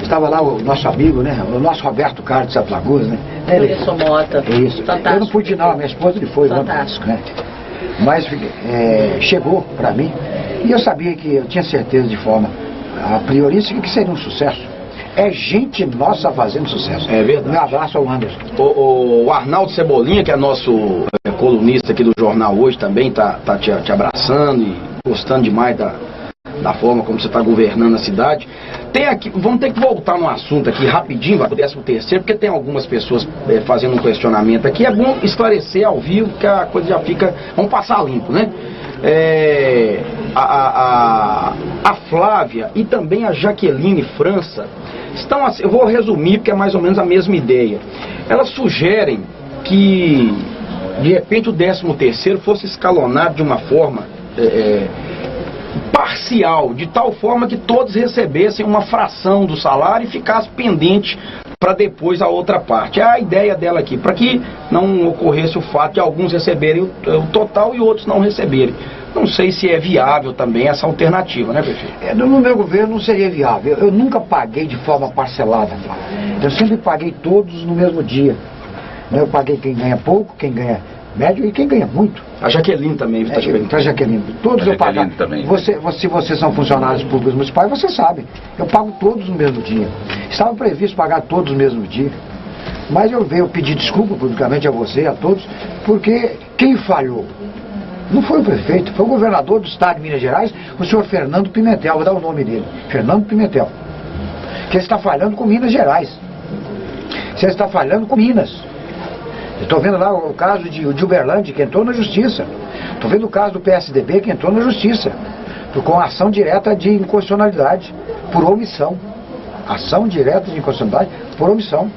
Estava lá o nosso amigo, né? O nosso Roberto Carlos de Sete Lagoas, né? Wilson Mota. Isso. Fantástico. Eu não pude ir, não, a minha esposa que foi. Fantástico. Né? Mas chegou para mim, e eu sabia que eu tinha certeza de forma a priorística que seria um sucesso. É gente nossa fazendo sucesso. É verdade. Meu abraço ao Anderson. O Arnaldo Cebolinha, que é nosso colunista aqui do jornal hoje, também tá te abraçando e gostando demais da forma como você está governando a cidade. Vamos ter que voltar no assunto aqui rapidinho, para o 13º, porque tem algumas pessoas fazendo um questionamento aqui. É bom esclarecer ao vivo, que a coisa já fica... Vamos passar limpo, né? A Flávia e também a Jaqueline França estão assim, eu vou resumir porque é mais ou menos a mesma ideia. Elas sugerem que de repente o 13º fosse escalonado de uma forma parcial, de tal forma que todos recebessem uma fração do salário e ficasse pendente para depois a outra parte. É a ideia dela aqui, para que não ocorresse o fato de alguns receberem o total e outros não receberem. Não sei se é viável também essa alternativa, né, prefeito? No meu governo não seria viável. Eu nunca paguei de forma parcelada, Flávio. Eu sempre paguei todos no mesmo dia. Eu paguei quem ganha pouco, quem ganha Médio, e quem ganha muito. A Jaqueline também, está a Jaqueline. Todos eu pago. Se vocês são funcionários públicos municipais, vocês sabem. Eu pago todos no mesmo dia. Estava previsto pagar todos no mesmo dia. Mas eu venho pedir desculpa publicamente a você, a todos, porque quem falhou não foi o prefeito, foi o governador do estado de Minas Gerais, o senhor Fernando Pimentel, vou dar o nome dele, Fernando Pimentel, que está falhando com Minas Gerais. Você está falhando com Minas. Estou vendo lá o caso de Uberlândia, que entrou na justiça. Estou vendo o caso do PSDB, que entrou na justiça, com ação direta de inconstitucionalidade, por omissão. Ação direta de inconstitucionalidade por omissão.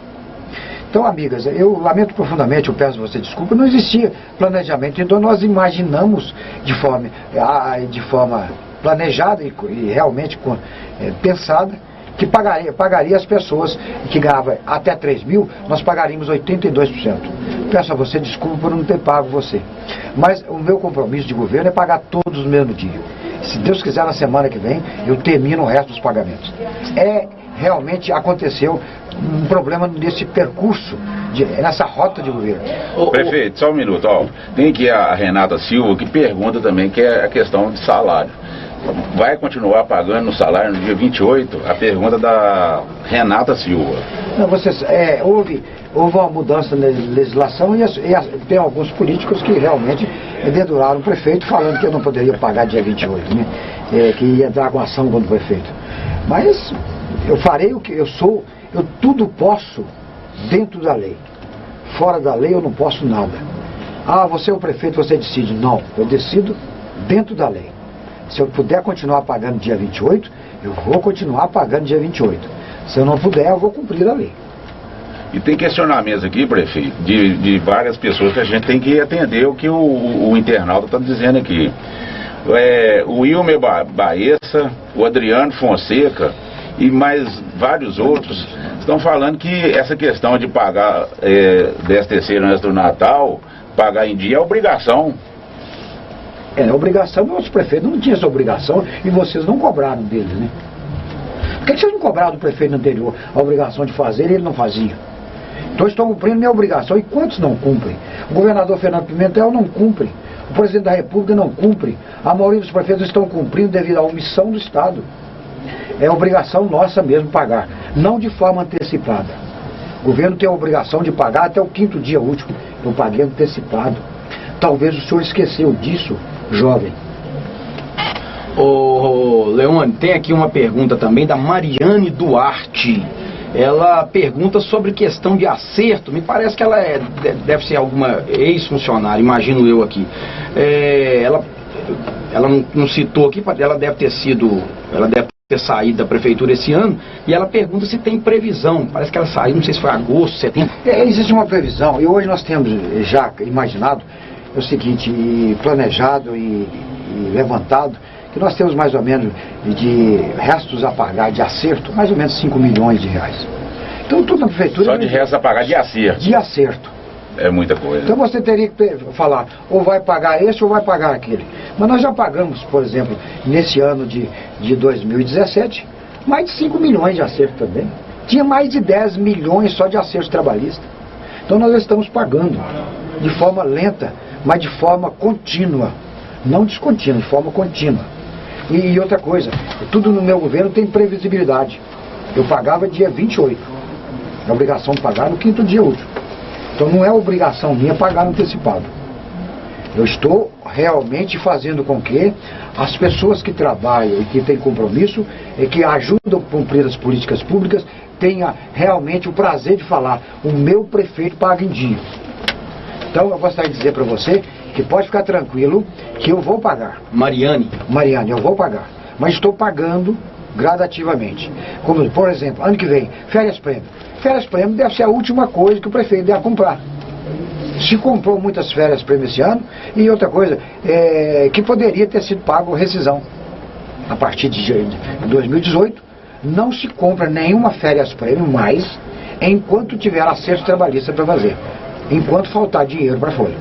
Então, amigas, eu lamento profundamente, eu peço a você desculpa, não existia planejamento. Então nós imaginamos de forma planejada e realmente pensada, que pagaria as pessoas que ganhavam até 3 mil, nós pagaríamos 82%. Peço a você desculpa por não ter pago você. Mas o meu compromisso de governo é pagar todos no mesmo dia. Se Deus quiser, na semana que vem, eu termino o resto dos pagamentos. Realmente aconteceu um problema nesse percurso, nessa rota de governo. Prefeito, só um minuto. Tem aqui a Renata Silva que pergunta também, que é a questão de salário. Vai continuar pagando no salário no dia 28? A pergunta da Renata Silva. Não, houve uma mudança na legislação e tem alguns políticos que realmente deduraram o prefeito falando que eu não poderia pagar dia 28, né? Que ia entrar com ação contra o prefeito. Mas eu farei o que eu sou, eu tudo posso dentro da lei. Fora da lei eu não posso nada. Você é o prefeito, você decide. Não, eu decido dentro da lei. Se eu puder continuar pagando dia 28, eu vou continuar pagando dia 28. Se eu não puder, eu vou cumprir a lei. E tem questionamentos aqui, prefeito, de várias pessoas que a gente tem que atender o que o internauta está dizendo aqui. O Wilmer Baessa, o Adriano Fonseca e mais vários outros estão falando que essa questão de pagar 13º antes do Natal, pagar em dia é obrigação. É obrigação, mas os prefeitos não tinham essa obrigação e vocês não cobraram deles, né? Por que vocês não cobraram do prefeito anterior a obrigação de fazer e ele não fazia? Então eu estou cumprindo minha obrigação. E quantos não cumprem? O governador Fernando Pimentel não cumpre. O presidente da República não cumpre. A maioria dos prefeitos estão cumprindo devido à omissão do Estado. É obrigação nossa mesmo pagar, não de forma antecipada. O governo tem a obrigação de pagar até o 5º dia útil. Eu paguei antecipado. Talvez o senhor esqueceu disso, jovem. Leone, tem aqui uma pergunta também da Mariane Duarte. Ela pergunta sobre questão de acerto. Me parece que ela deve ser alguma ex-funcionária, imagino eu aqui. Ela não citou aqui, ela deve ter saído da prefeitura esse ano, e ela pergunta se tem previsão. Parece que ela saiu, não sei se foi agosto, setembro. Existe uma previsão, e hoje nós temos já imaginado o seguinte, planejado e levantado, que nós temos mais ou menos de restos a pagar de acerto, mais ou menos 5 milhões de reais. Então tudo na prefeitura... Só de restos a pagar de acerto. De acerto. É muita coisa. Então você teria que falar, ou vai pagar esse ou vai pagar aquele. Mas nós já pagamos, por exemplo, nesse ano de 2017, mais de 5 milhões de acerto também. Tinha mais de 10 milhões só de acerto trabalhista. Então nós estamos pagando de forma lenta, mas de forma contínua. Não descontínua, de forma contínua. E outra coisa, tudo no meu governo tem previsibilidade. Eu pagava dia 28. É obrigação de pagar no 5º dia útil. Então não é obrigação minha pagar antecipado. Eu estou realmente fazendo com que as pessoas que trabalham e que têm compromisso e que ajudam a cumprir as políticas públicas tenham realmente o prazer de falar, o meu prefeito paga em dia. Então eu gostaria de dizer para você que pode ficar tranquilo que eu vou pagar. Mariane, eu vou pagar. Mas estou pagando gradativamente. Como, por exemplo, ano que vem, férias prêmio. Férias prêmio deve ser a última coisa que o prefeito deve comprar. Se comprou muitas férias prêmio esse ano, e outra coisa, que poderia ter sido pago rescisão. A partir de 2018, não se compra nenhuma férias prêmio mais, enquanto tiver acerto trabalhista para fazer. Enquanto faltar dinheiro para a folha.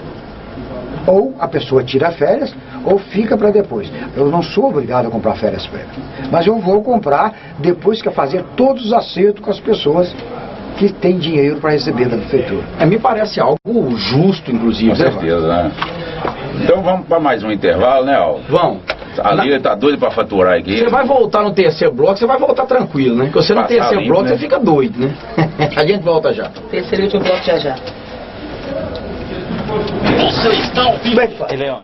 Ou a pessoa tira férias, ou fica para depois. Eu não sou obrigado a comprar férias prêmio. Mas eu vou comprar depois que eu fazer todos os acertos com as pessoas que tem dinheiro para receber da prefeitura. Me parece algo justo, inclusive. Com certeza, né? Então vamos para mais um intervalo, né, Aldo? Vamos. A Lília tá doida para faturar aqui. Você vai voltar no terceiro bloco, você vai voltar tranquilo, né? Porque você no terceiro bloco, né? Você fica doido, né? A gente volta já. Terceiro e último bloco já. Você está ouvindo? Leão.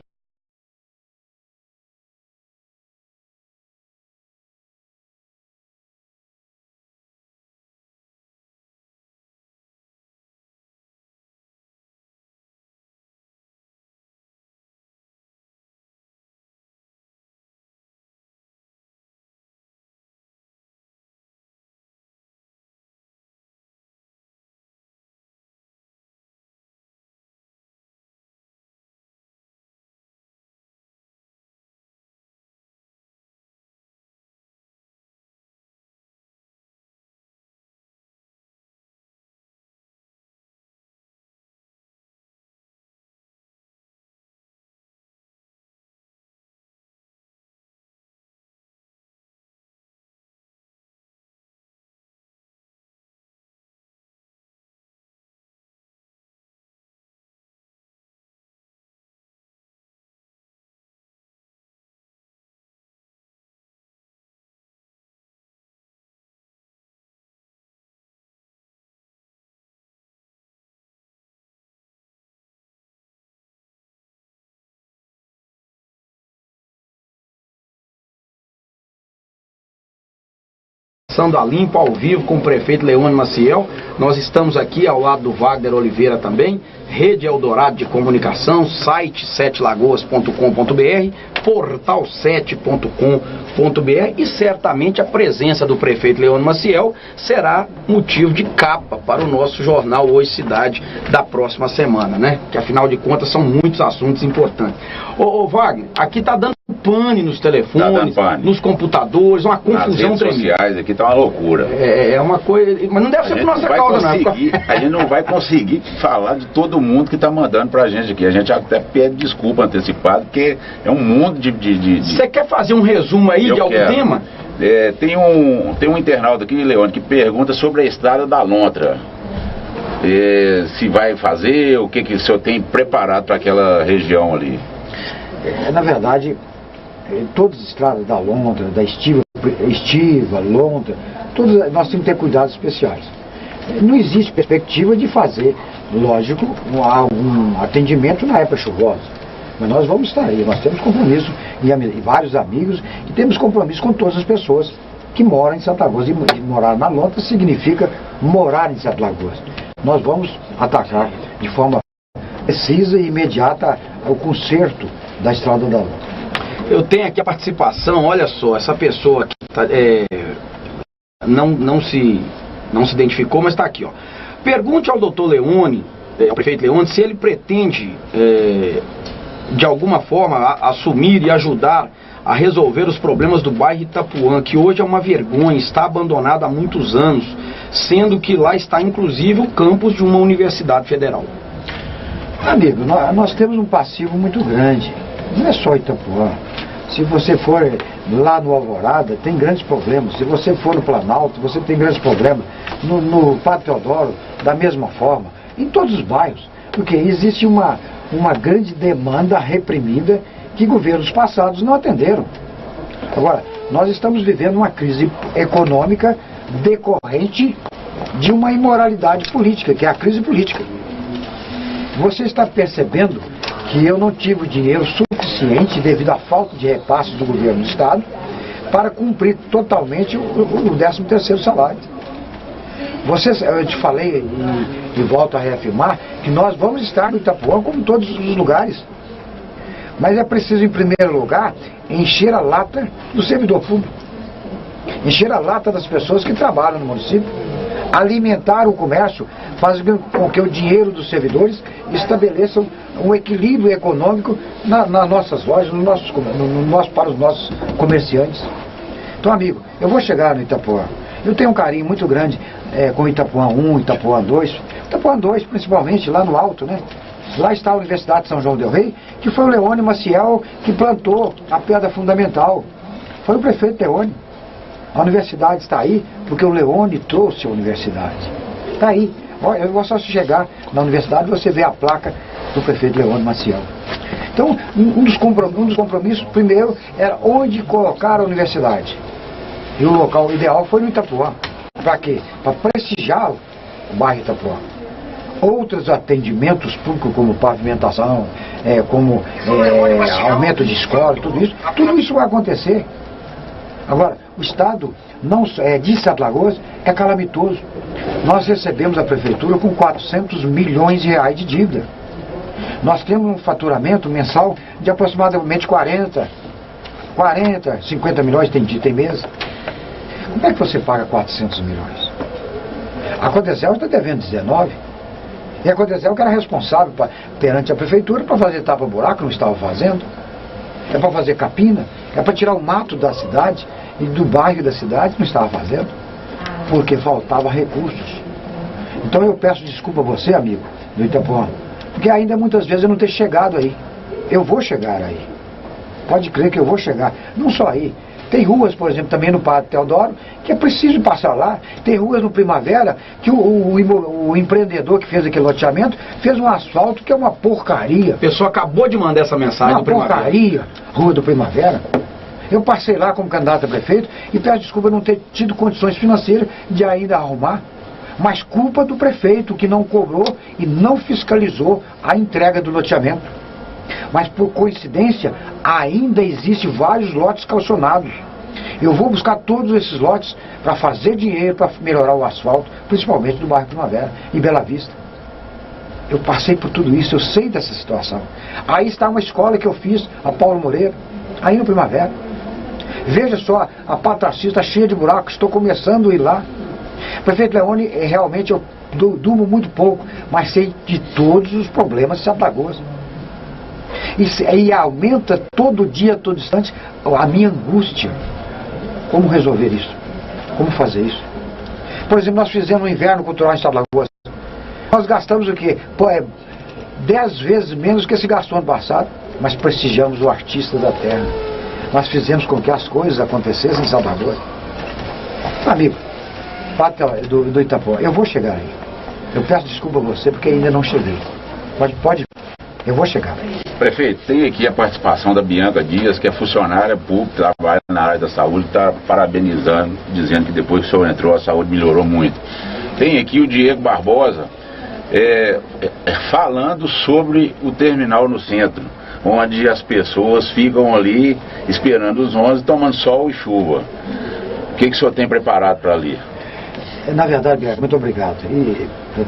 Passando a limpo ao vivo com o prefeito Leônio Maciel. Nós estamos aqui ao lado do Wagner Oliveira também, Rede Eldorado de Comunicação, site setelagoas.com.br, portal7.com.br, e certamente a presença do prefeito Leônio Maciel será motivo de capa para o nosso jornal Hoje Cidade da próxima semana, né? Que afinal de contas são muitos assuntos importantes. Ô Wagner, aqui tá dando pane nos telefones, nos computadores, uma confusão tremenda. Nas redes sociais aqui tá uma loucura. É uma coisa, mas não deve ser por nossa causa, não. A gente não vai conseguir falar de todo mundo que tá mandando pra gente aqui. A gente até pede desculpa antecipado, porque é um mundo de... Você quer fazer um resumo aí de algum tema? Tem um internauta aqui, Leônio, que pergunta sobre a estrada da Lontra. Se vai fazer, o que o senhor tem preparado para aquela região ali? Na verdade, todas as estradas da Lontra, da Estiva, Lontra, todas, nós temos que ter cuidados especiais. Não existe perspectiva de fazer, lógico, um atendimento na época chuvosa. Mas nós vamos estar aí, nós temos compromisso, e vários amigos, e temos compromisso com todas as pessoas que moram em Santa Lagoas. E morar na Lontra significa morar em Santa Lagoas. Nós vamos atacar de forma precisa e imediata o conserto da estrada da Lontra. Eu tenho aqui a participação, olha só, essa pessoa que não se identificou, mas está aqui, ó. Pergunte ao doutor Leônio, ao prefeito Leônio, se ele pretende, de alguma forma, assumir e ajudar a resolver os problemas do bairro Itapuã, que hoje é uma vergonha, está abandonado há muitos anos, sendo que lá está inclusive o campus de uma universidade federal. Amigo, nós temos um passivo muito grande, não é só Itapuã. Se você for lá no Alvorada, tem grandes problemas. Se você for no Planalto, você tem grandes problemas. No Padre Teodoro, da mesma forma. Em todos os bairros. Porque existe uma grande demanda reprimida que governos passados não atenderam. Agora, nós estamos vivendo uma crise econômica decorrente de uma imoralidade política, que é a crise política. Você está percebendo que eu não tive dinheiro suficiente devido à falta de repasses do governo do Estado para cumprir totalmente o 13º salário. Eu te falei e volto a reafirmar que nós vamos estar no Itapuã como todos os lugares. Mas é preciso, em primeiro lugar, encher a lata do servidor público. Encher a lata das pessoas que trabalham no município. Alimentar o comércio, fazer com que o dinheiro dos servidores estabeleçam um equilíbrio econômico nas nossas lojas, para os nossos comerciantes. Então, amigo, eu vou chegar no Itapuã. Eu tenho um carinho muito grande com Itapuã 1, Itapuã 2. Itapuã 2, principalmente, lá no alto, né? Lá está a Universidade de São João del Rei, que foi o Leônio Maciel que plantou a pedra fundamental. Foi o prefeito Leônio. A universidade está aí porque o Leônio trouxe a universidade. Está aí. Olha, eu vou só chegar na universidade e você vê a placa do prefeito Leônio Maciel. Então, um dos compromissos, primeiro, era onde colocar a universidade. E o local ideal foi no Itapuã. Para quê? Para prestigiar o bairro Itapuã. Outros atendimentos públicos, como pavimentação, aumento de escola, tudo isso vai acontecer. Agora, o Estado de Sete Lagoas é calamitoso. Nós recebemos a Prefeitura com 400 milhões de reais de dívida. Nós temos um faturamento mensal de aproximadamente 40, 50 milhões, tem mês. Como é que você paga 400 milhões? A Codesel está devendo 19. E a Codesel que era responsável perante a Prefeitura para fazer tapa-buraco, não estava fazendo. É para fazer capina, é para tirar o mato da cidade e do bairro da cidade, não estava fazendo. Porque faltava recursos. Então eu peço desculpa a você, amigo do Itapuã, porque ainda muitas vezes eu não ter chegado aí. Eu vou chegar aí. Pode crer que eu vou chegar. Não só aí. Tem ruas, por exemplo, também no Padre Teodoro, que é preciso passar lá. Tem ruas no Primavera, que o empreendedor que fez aquele loteamento fez um asfalto que é uma porcaria. A pessoa acabou de mandar essa mensagem do Primavera. Uma porcaria, Rua do Primavera. Eu passei lá como candidato a prefeito e peço desculpa não ter tido condições financeiras de ainda arrumar. Mas culpa do prefeito que não cobrou e não fiscalizou a entrega do loteamento. Mas por coincidência, ainda existem vários lotes calcionados. Eu vou buscar todos esses lotes para fazer dinheiro, para melhorar o asfalto, principalmente do bairro Primavera e Bela Vista. Eu passei por tudo isso, eu sei dessa situação. Aí está uma escola que eu fiz, a Paulo Moreira, aí no Primavera. Veja só, a Patraci está cheia de buracos, estou começando a ir lá. Prefeito Leone, realmente eu durmo muito pouco, mas sei de todos os problemas de Sete Lagoas. E aumenta todo dia, todo instante, a minha angústia. Como resolver isso? Como fazer isso? Por exemplo, nós fizemos um inverno cultural em Sete Lagoas. Nós gastamos o quê? 10 vezes menos que se gastou ano passado, mas prestigiamos o artista da terra. Nós fizemos com que as coisas acontecessem em Sete Lagoas. Amigo, do Itapuã, eu vou chegar aí. Eu peço desculpa a você porque ainda não cheguei. Pode, eu vou chegar aí. Prefeito, tem aqui a participação da Bianca Dias, que é funcionária pública, trabalha na área da saúde, está parabenizando, dizendo que depois que o senhor entrou a saúde melhorou muito. Tem aqui o Diego Barbosa falando sobre o terminal no centro, onde as pessoas ficam ali esperando os ônibus, tomando sol e chuva. O que o senhor tem preparado para ali? Na verdade, Bianca, muito obrigado.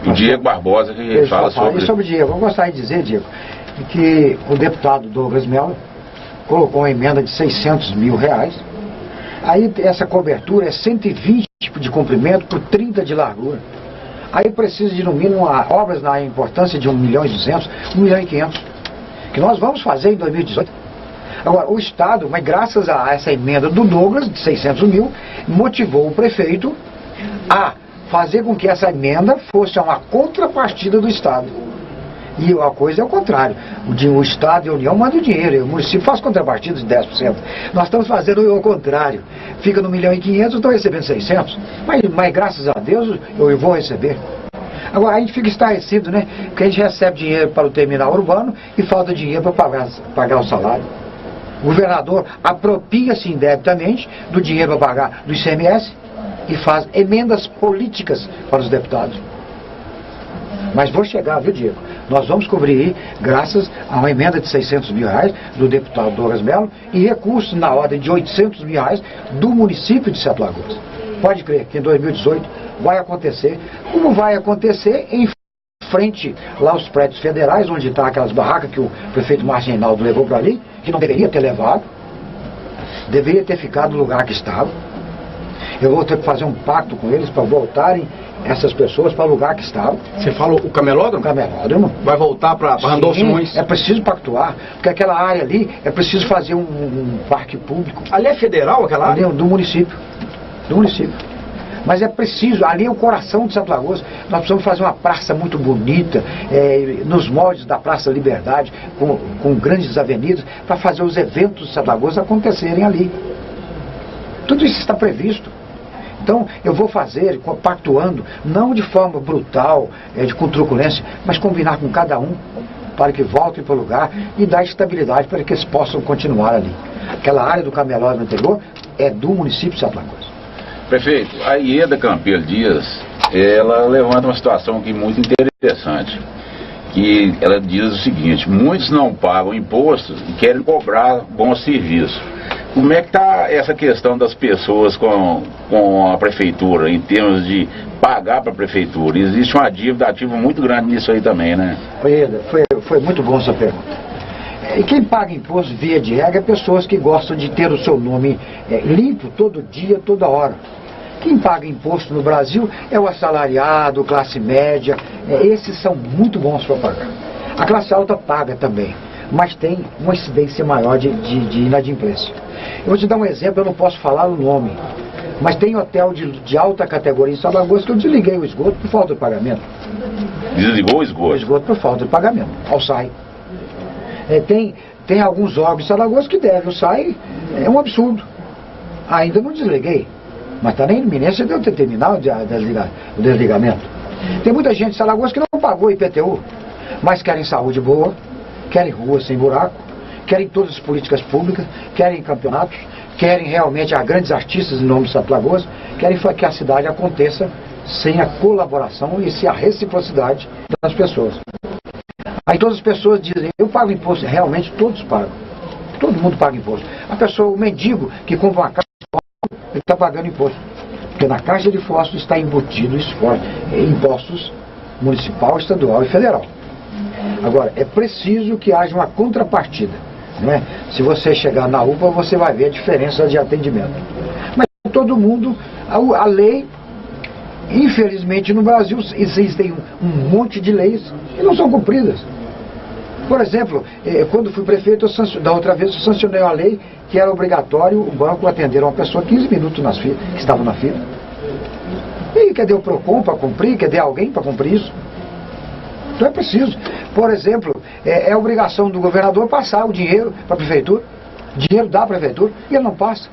O Diego Barbosa que fala sobre... E sobre o Diego, eu gostaria de dizer, Diego, que o deputado Douglas Mello colocou uma emenda de 600 mil reais. Aí essa cobertura é 120 de comprimento por 30 de largura. Aí precisa de no mínimo obras na importância de 1.200.000, 1.500.000, que nós vamos fazer em 2018. Agora, o Estado, mas graças a essa emenda do Douglas, de 600 mil, motivou o prefeito a fazer com que essa emenda fosse uma contrapartida do Estado. E a coisa é o contrário. O Estado e a União mandam o dinheiro, e o município faz contrapartida de 10%. Nós estamos fazendo o contrário. Fica no 1.500.000, eu estou recebendo 600. Mas graças a Deus eu vou receber. Agora a gente fica estarrecido, né? Porque a gente recebe dinheiro para o terminal urbano e falta dinheiro para pagar o salário. O governador apropria-se indebitamente do dinheiro para pagar do ICMS e faz emendas políticas para os deputados. Mas vou chegar, viu, Diego? Nós vamos cobrir, graças a uma emenda de 600 mil reais do deputado Douglas Mello e recursos na ordem de 800 mil reais do município de Sete Lagoas. Pode crer que em 2018 vai acontecer, como vai acontecer em frente lá aos prédios federais, onde está aquelas barracas que o prefeito Márcio Reinaldo levou para ali, que não deveria ter levado, deveria ter ficado no lugar que estava. Eu vou ter que fazer um pacto com eles para voltarem essas pessoas para o lugar que estavam. Você falou o camelódromo? O camelódromo. Vai voltar para Randolfo Simões? É preciso pactuar, porque aquela área ali é preciso fazer um parque público. Ali é federal aquela área? Ali é do município. Do município. Mas é preciso, ali é o coração de Sete Lagoas. Nós precisamos fazer uma praça muito bonita, nos moldes da Praça Liberdade, com grandes avenidas, para fazer os eventos de Sete Lagoas acontecerem ali. Tudo isso está previsto. Então, eu vou fazer, pactuando, não de forma brutal, com truculência, mas combinar com cada um para que voltem para o lugar e dar estabilidade para que eles possam continuar ali. Aquela área do Camelódromo anterior é do município de Santa Lagoas. Prefeito, a Ieda Campelo Dias, ela levanta uma situação aqui muito interessante, que ela diz o seguinte: muitos não pagam impostos e querem cobrar bom serviço. Como é que está essa questão das pessoas com a prefeitura, em termos de pagar para a prefeitura? Existe uma dívida ativa muito grande nisso aí também, né? Foi muito bom essa pergunta. E quem paga imposto, via de regra, é pessoas que gostam de ter o seu nome limpo todo dia, toda hora. Quem paga imposto no Brasil é o assalariado, classe média, esses são muito bons para pagar. A classe alta paga também, mas tem uma incidência maior de inadimplência. Eu vou te dar um exemplo, eu não posso falar o nome, mas tem hotel de alta categoria em Santa Lagoas que eu desliguei o esgoto por falta de pagamento. Desligou o esgoto? O esgoto por falta de pagamento, ao SAI. Tem alguns órgãos de Santa Lagoas que devem, o SAI é um absurdo. Ainda não desliguei, mas está na iminência de eu terminar o desligamento. Tem muita gente de Santa Lagoas que não pagou IPTU, mas querem saúde boa, querem ruas sem buraco, querem todas as políticas públicas, querem campeonatos, querem realmente grandes artistas em nome de Santa Lagoas, querem que a cidade aconteça sem a colaboração e sem a reciprocidade das pessoas. Aí todas as pessoas dizem: eu pago imposto. Realmente todos pagam. Todo mundo paga imposto. A pessoa, o mendigo que compra uma caixa de fósforo, ele está pagando imposto. Porque na caixa de fósforo está embutido impostos municipal, estadual e federal. Agora, é preciso que haja uma contrapartida. Não é? Se você chegar na UPA, você vai ver a diferença de atendimento. Mas todo mundo, a lei, infelizmente no Brasil existem um monte de leis que não são cumpridas. Por exemplo, quando fui prefeito, da outra vez eu sancionei uma lei que era obrigatório o banco atender uma pessoa 15 minutos que estava na fila. E cadê o PROCON para cumprir? Cadê alguém para cumprir isso? Então é preciso. Por exemplo, é obrigação do governador passar o dinheiro para a prefeitura, dinheiro da prefeitura, e ele não passa.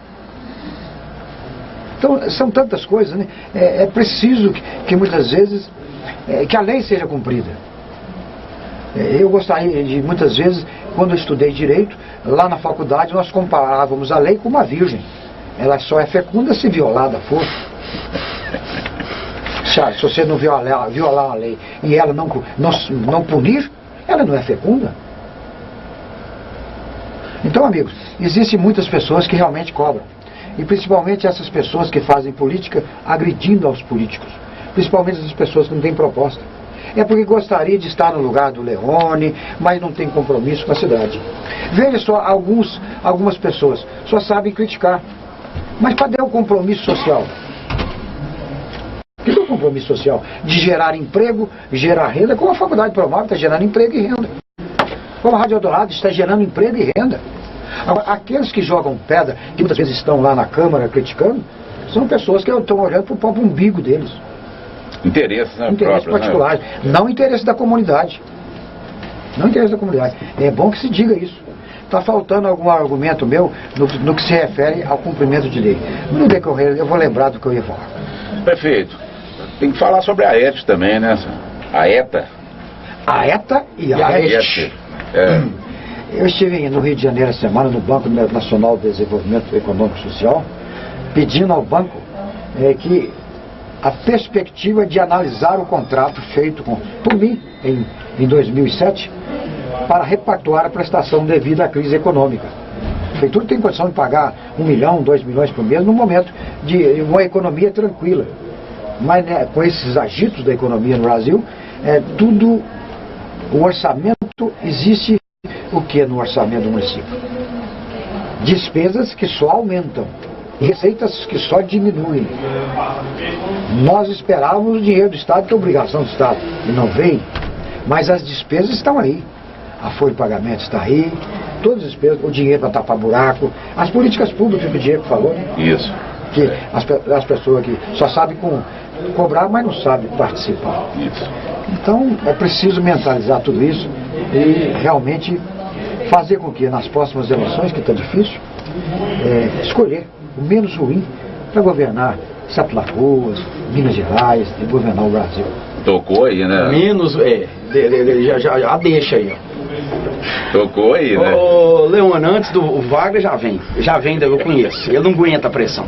Então são tantas coisas, né? É preciso que muitas vezes que a lei seja cumprida. Eu gostaria de, muitas vezes, quando eu estudei direito, lá na faculdade nós comparávamos a lei com uma virgem. Ela só é fecunda se violada for. Se você não violar a lei e ela não punir, ela não é fecunda. Então, amigos, existem muitas pessoas que realmente cobram. E principalmente essas pessoas que fazem política agredindo aos políticos. Principalmente essas pessoas que não têm proposta. É porque gostaria de estar no lugar do Leone, mas não tem compromisso com a cidade. Veja só, algumas pessoas só sabem criticar. Mas cadê o compromisso social? Cadê o compromisso social? De gerar emprego, gerar renda, como a Faculdade Promove está gerando emprego e renda. Como a Rádio Eldorado está gerando emprego e renda. Agora, aqueles que jogam pedra, que muitas vezes estão lá na Câmara criticando, são pessoas que estão olhando para o próprio umbigo deles. Interesses, né? Interesses particulares, né? Não interesse da comunidade. Não interesse da comunidade. É bom que se diga isso. Está faltando algum argumento meu no que se refere ao cumprimento de lei. No decorrer, eu vou lembrar do que eu ia falar. Prefeito, tem que falar sobre a ETA também, né? A ETA. A ETA e a ETA. Eu estive no Rio de Janeiro essa semana, no Banco Nacional de Desenvolvimento Econômico e Social, pedindo ao banco que a perspectiva de analisar o contrato feito por mim em 2007 para repactuar a prestação devida à crise econômica. A prefeitura tem condição de pagar 1 milhão, 2 milhões por mês no momento de uma economia tranquila. Mas com esses agitos da economia no Brasil, o orçamento existe. O que é no orçamento do município? Despesas que só aumentam, receitas que só diminuem. Nós esperávamos o dinheiro do Estado, que é obrigação do Estado, e não vem, mas as despesas estão aí. A folha de pagamento está aí, todas as despesas, o dinheiro para tapar buraco, as políticas públicas que o Diego falou, né? Isso. Que as pessoas que só sabem cobrar, mas não sabem participar. Isso. Então é preciso mentalizar tudo isso e realmente fazer com que nas próximas eleições, que está difícil, escolher o menos ruim para governar Sete Lagoas, Minas Gerais e Blumenau, Brasil. Tocou aí, né? Menos, já deixa aí, ó. Tocou aí, né? Ô, Leone, antes do Wagner já vem, eu conheço, ele não aguenta a pressão.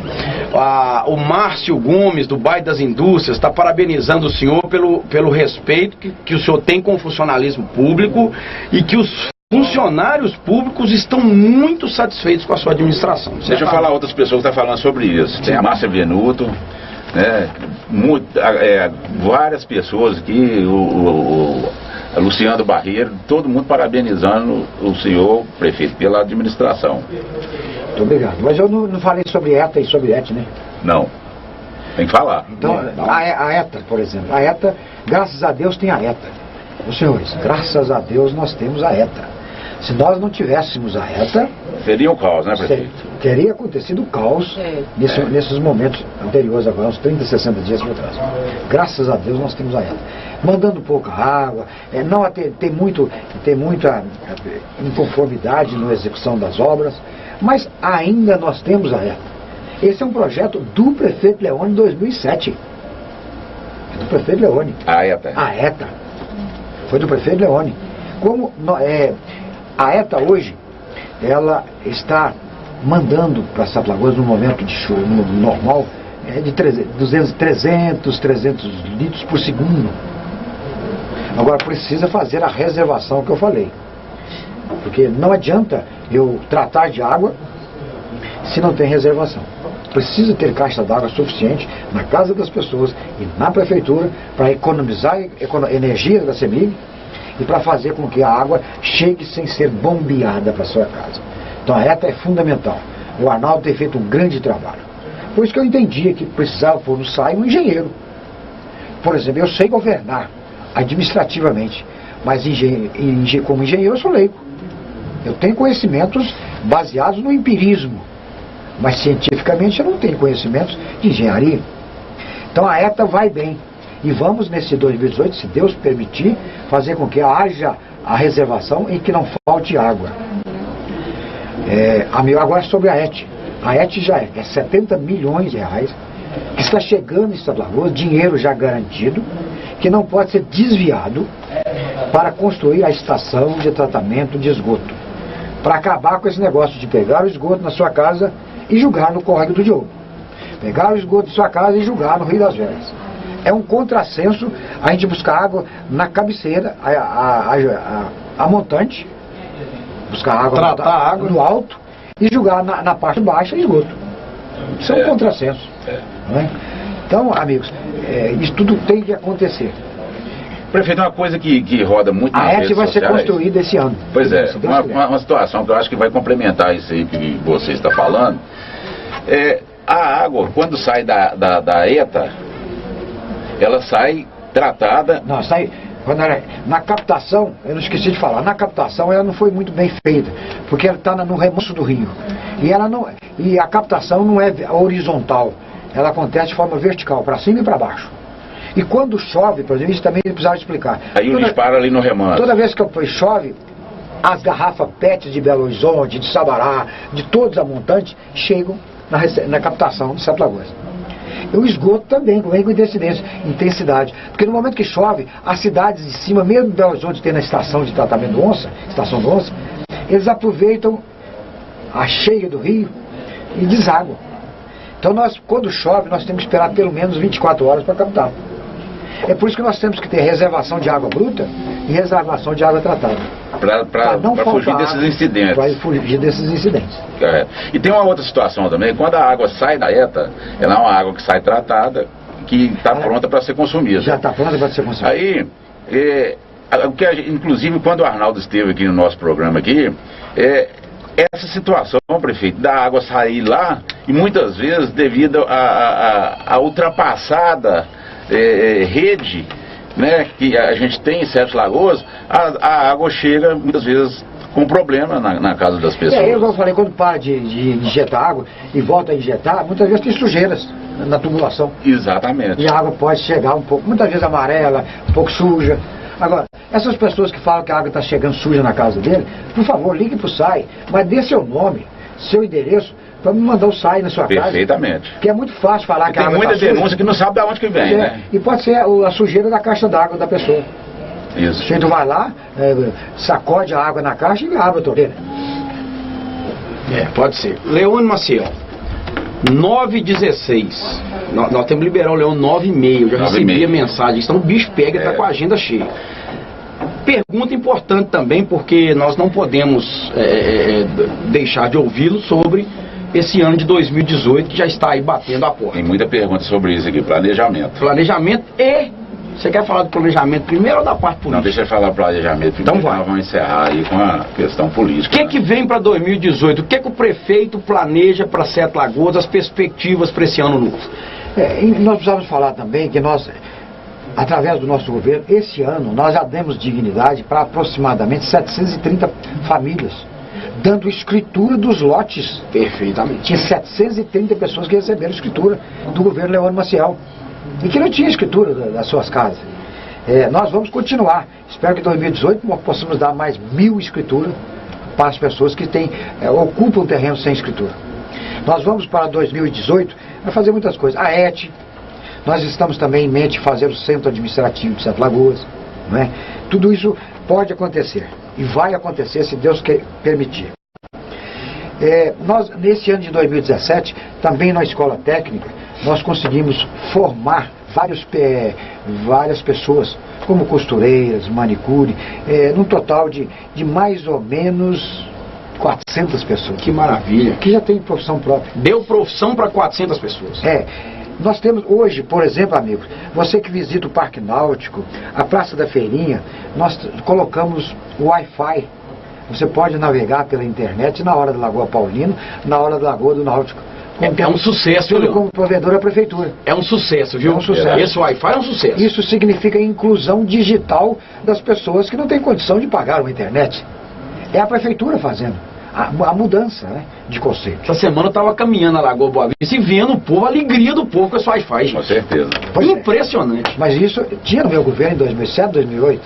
O Márcio Gomes, do Bairro das Indústrias, está parabenizando o senhor pelo respeito que o senhor tem com o funcionalismo público e que os funcionários públicos estão muito satisfeitos com a sua administração. Deixa eu falar outras pessoas que estão falando sobre isso. Tem a Márcia Venuto, né? Várias pessoas aqui, o Luciano Barreiro, todo mundo parabenizando o senhor prefeito pela administração. Muito obrigado. Mas eu não falei sobre ETA e sobre ET, né? Não. Tem que falar. Então, a ETA, por exemplo. A ETA, graças a Deus, tem a ETA. Os senhores, graças a Deus nós temos a ETA. Se nós não tivéssemos a ETA... Seria um caos, né, prefeito? Teria acontecido o caos nesses momentos anteriores, agora, uns 30, 60 dias para trás. Graças a Deus nós temos a ETA. Mandando pouca água, tem muita inconformidade na execução das obras, mas ainda nós temos a ETA. Esse é um projeto do prefeito Leone em 2007. É do prefeito Leone. A ETA. A ETA. Foi do prefeito Leone. A ETA hoje, ela está mandando para Sete Lagoas, no momento de chuva normal, de 300 litros por segundo. Agora precisa fazer a reservação que eu falei. Porque não adianta eu tratar de água se não tem reservação. Precisa ter caixa d'água suficiente na casa das pessoas e na prefeitura para economizar energia da CEMIG e para fazer com que a água chegue sem ser bombeada para a sua casa. Então a ETA é fundamental. O Arnaldo tem feito um grande trabalho. Por isso que eu entendia que precisava pôr no SAI um engenheiro. Por exemplo, eu sei governar administrativamente, mas como engenheiro eu sou leigo. Eu tenho conhecimentos baseados no empirismo, mas cientificamente eu não tenho conhecimentos de engenharia. Então a ETA vai bem. E vamos, nesse 2018, se Deus permitir, fazer com que haja a reservação e que não falte água. Agora sobre a ET. A ET já é 70 milhões de reais, que está chegando em Sete Lagoas, dinheiro já garantido, que não pode ser desviado para construir a estação de tratamento de esgoto. Para acabar com esse negócio de pegar o esgoto na sua casa e jogar no Córrego do Diogo. Pegar o esgoto de sua casa e jogar no Rio das Velhas. É um contrassenso a gente buscar água na cabeceira, a montante, buscar água, tratar água no alto e jogar na parte baixa esgoto. Isso é um contrassenso. Não é? Então, amigos, isso tudo tem que acontecer. Prefeito, uma coisa que roda muito nas redes sociais... A ET vai ser construída esse ano. Pois é, uma situação que eu acho que vai complementar isso aí que você está falando. A água, quando sai da ETA, ela sai tratada... Não, sai... Na captação, eu não esqueci de falar, na captação ela não foi muito bem feita, porque ela está no remanso do rio. E a captação não é horizontal, ela acontece de forma vertical, para cima e para baixo. E quando chove, por exemplo, isso também precisava explicar. Aí o lixo para ali no remanso. Toda vez que chove, as garrafas PET de Belo Horizonte, de Sabará, de todos a montante, chegam na captação de Sete Lagoas. E o esgoto também vem com intensidade. Porque no momento que chove, as cidades de cima, mesmo Belo Horizonte tendo a estação de tratamento do Onça, estação do Onça, eles aproveitam a cheia do rio e deságua. Então quando chove, nós temos que esperar pelo menos 24 horas para captar. É por isso que nós temos que ter reservação de água bruta e reservação de água tratada. Para fugir desses incidentes. Para fugir desses incidentes. E tem uma outra situação também, quando a água sai da ETA, ela é uma água que sai tratada, que está pronta para ser consumida. Já está pronta para ser consumida. Aí, inclusive quando o Arnaldo esteve aqui no nosso programa aqui, essa situação, prefeito, da água sair lá, e muitas vezes devido à ultrapassada rede, né, que a gente tem em Sete Lagoas, a água chega muitas vezes com problema na casa das pessoas. Eu falei, quando para de injetar água e volta a injetar, muitas vezes tem sujeiras na tubulação. Exatamente. E a água pode chegar um pouco, muitas vezes amarela, um pouco suja. Agora, essas pessoas que falam que a água está chegando suja na casa dele, por favor, ligue para o SAI, mas dê seu nome, seu endereço para me mandar o SAI na sua casa. Perfeitamente. Porque é muito fácil falar que a água tem muita tá denúncia suja. que não sabe de onde que vem, né? E pode ser a sujeira da caixa d'água da pessoa. Isso. O sujeito vai lá, sacode a água na caixa e abre a torneira. Pode ser. Leone Maciel, 9h16. Nós temos que liberar o Leone 9h30. Eu já recebi a mensagem. Então o bicho pega e está com a agenda cheia. Pergunta importante também, porque nós não podemos deixar de ouvi-lo sobre esse ano de 2018 que já está aí batendo a porta. Tem muita pergunta sobre isso aqui, planejamento. Planejamento e... Você quer falar do planejamento primeiro ou da parte política? Não, deixa eu falar planejamento primeiro. Então vai. Nós vamos encerrar aí com a questão política. O que vem para 2018? O que o prefeito planeja para Sete Lagoas, as perspectivas para esse ano novo? Nós precisamos falar também que nós, através do nosso governo, esse ano nós já demos dignidade para aproximadamente 730 famílias, dando escritura dos lotes. Perfeitamente. Tinha 730 pessoas que receberam escritura do governo Leone Maciel e que não tinha escritura das suas casas. Nós vamos continuar. Espero que em 2018 nós possamos dar mais 1000 escrituras para as pessoas que ocupam terrenos sem escritura. Nós vamos para 2018 fazer muitas coisas. A ET, nós estamos também em mente fazer o Centro Administrativo de Sete Lagoas. Não é? Tudo isso pode acontecer e vai acontecer se Deus permitir. Nós, nesse ano de 2017, também na escola técnica, nós conseguimos formar várias pessoas, como costureiras, manicure, num total de mais ou menos 400 pessoas. Que maravilha. Que já tem profissão própria. Deu profissão para 400 pessoas. Nós temos hoje, por exemplo, amigos, você que visita o Parque Náutico, a Praça da Feirinha, nós colocamos o Wi-Fi. Você pode navegar pela internet na hora da Lagoa Paulina, na hora da Lagoa do Náutico. É um sucesso, viu, como provedor da prefeitura. É um sucesso, viu? É um sucesso. Esse Wi-Fi é um sucesso. Isso significa inclusão digital das pessoas que não têm condição de pagar uma internet. É a prefeitura fazendo a mudança, né, de conceito. Essa semana eu estava caminhando na Lagoa Boa Vista e vendo o povo, a alegria do povo com esse Wi-Fi. Com certeza. Impressionante. Mas isso tinha no meu governo em 2007, 2008.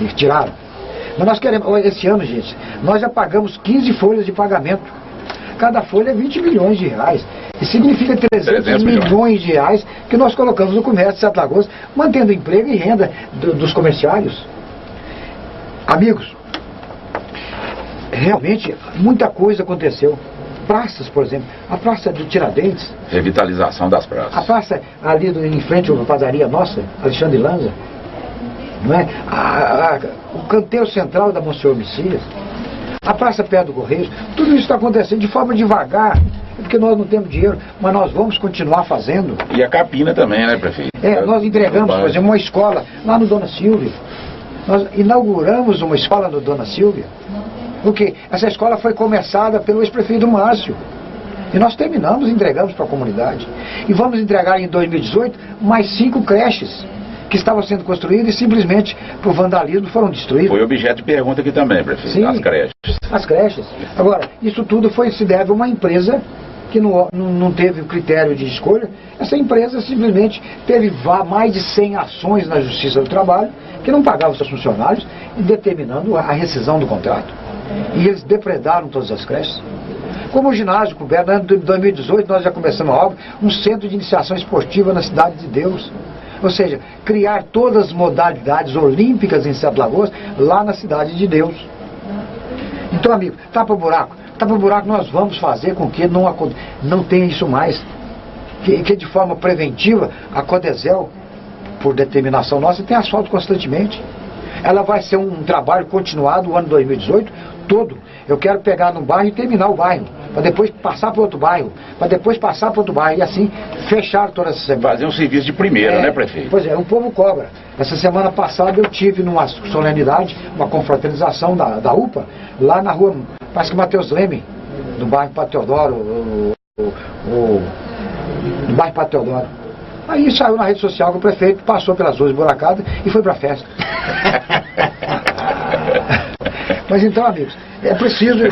E tiraram. Mas nós queremos, esse ano, gente, nós já pagamos 15 folhas de pagamento. Cada folha é 20 milhões de reais. E significa 300 milhões de reais que nós colocamos no comércio de Sete Lagoas, mantendo emprego e renda dos comerciários. Amigos, realmente muita coisa aconteceu. Praças, por exemplo, a Praça do Tiradentes. Revitalização das praças. A praça ali em frente à padaria nossa, Alexandre Lanza. Não é? O canteiro central da Monsenhor Messias, a praça perto do Correios, tudo isso está acontecendo de forma devagar, porque nós não temos dinheiro, mas nós vamos continuar fazendo. E a capina também, né, prefeito? Nós entregamos, por exemplo, uma escola lá no Dona Silvia. Nós inauguramos uma escola no Dona Silvia, porque essa escola foi começada pelo ex-prefeito Márcio. E nós terminamos e entregamos para a comunidade. E vamos entregar em 2018 mais 5 creches que estavam sendo construídas e simplesmente por vandalismo foram destruídas. Foi objeto de pergunta aqui também, prefeito. Sim, as creches. As creches. Agora, isso tudo se deve a uma empresa que não teve o critério de escolha. Essa empresa simplesmente teve mais de 100 ações na Justiça do Trabalho que não pagavam seus funcionários e determinando a rescisão do contrato. E eles depredaram todas as creches. Como o ginásio coberto, no ano de 2018 nós já começamos a obra, um centro de iniciação esportiva na Cidade de Deus. Ou seja, criar todas as modalidades olímpicas em Sete Lagoas, lá na Cidade de Deus. Então, amigo, tapa-buraco nós vamos fazer com que não tenha isso mais. Que de forma preventiva, a Codesel, por determinação nossa, tem asfalto constantemente. Ela vai ser um trabalho continuado o ano 2018 todo. Eu quero pegar num bairro e terminar o bairro, para depois passar para outro bairro, para depois passar para outro bairro, e assim fechar toda essa semana. Fazer um serviço de primeira, né, prefeito? Pois é, o povo cobra. Essa semana passada eu tive numa solenidade, uma confraternização da UPA, lá na rua, parece que Matheus Leme, no bairro Padre Teodoro, no bairro Padre Teodoro. Aí saiu na rede social que o prefeito passou pelas ruas esburacadas e foi para a festa. Mas então, amigos, é preciso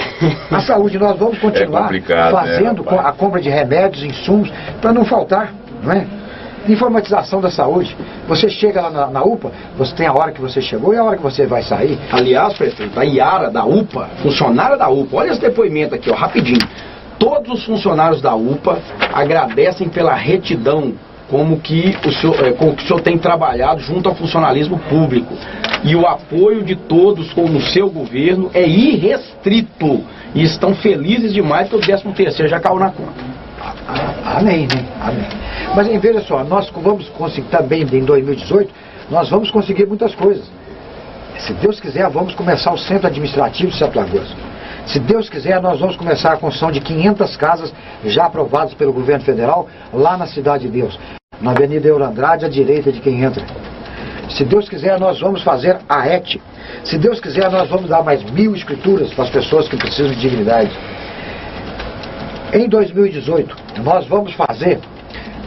a saúde. Nós vamos continuar fazendo a compra de remédios, insumos, para não faltar, não é? Informatização da saúde. Você chega lá na UPA, você tem a hora que você chegou e a hora que você vai sair. Aliás, prefeito, a Iara da UPA, funcionária da UPA, olha esse depoimento aqui, ó, rapidinho. Todos os funcionários da UPA agradecem pela retidão com que o senhor tem trabalhado junto ao funcionalismo público. E o apoio de todos no seu governo é irrestrito. E estão felizes demais que o 13º já caiu na conta. Amém, né? Amém. Mas veja só, nós vamos conseguir também em 2018, nós vamos conseguir muitas coisas. Se Deus quiser, vamos começar o centro administrativo de Sete Lagoas. Se Deus quiser, nós vamos começar a construção de 500 casas já aprovadas pelo governo federal lá na Cidade de Deus, na Avenida Eurandrade, à direita de quem entra. Se Deus quiser, nós vamos fazer a ET. Se Deus quiser, nós vamos dar mais 1000 escrituras para as pessoas que precisam de dignidade. Em 2018, nós vamos fazer,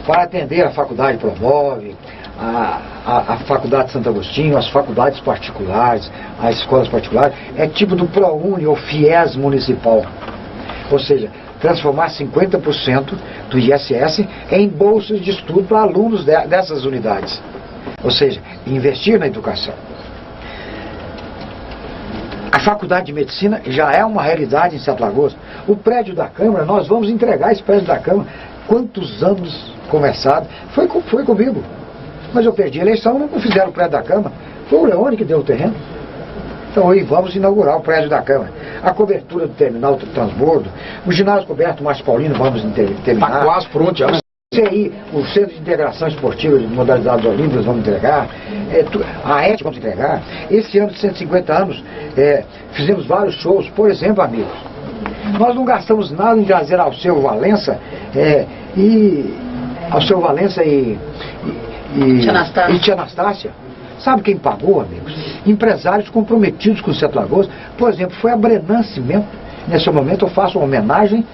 para atender a Faculdade Promove, a Faculdade Santo Agostinho, as faculdades particulares, as escolas particulares, é tipo do ProUni ou FIES municipal. Ou seja, transformar 50% do ISS em bolsas de estudo para alunos dessas unidades. Ou seja, investir na educação. A Faculdade de Medicina já é uma realidade em Sete Lagoas. O prédio da Câmara, nós vamos entregar esse prédio da Câmara. Quantos anos começado? Foi comigo. Mas eu perdi a eleição, não fizeram o prédio da Câmara. Foi o Leone que deu o terreno. Então aí vamos inaugurar o prédio da Câmara. A cobertura do terminal do transbordo, o ginásio coberto Márcio Paulino, vamos terminar. Está quase pronto já. CI, o Centro de Integração Esportiva de Modalidades Olímpicas, vamos entregar. A ET vamos entregar. Esse ano de 150 anos, fizemos vários shows. Por exemplo, amigos, nós não gastamos nada em trazer Alceu Valença e Tia Anastácia. Sabe quem pagou, amigos? Empresários comprometidos com o Sete Lagoas. Por exemplo, foi a Brenan Cimento. Nesse momento eu faço uma homenagem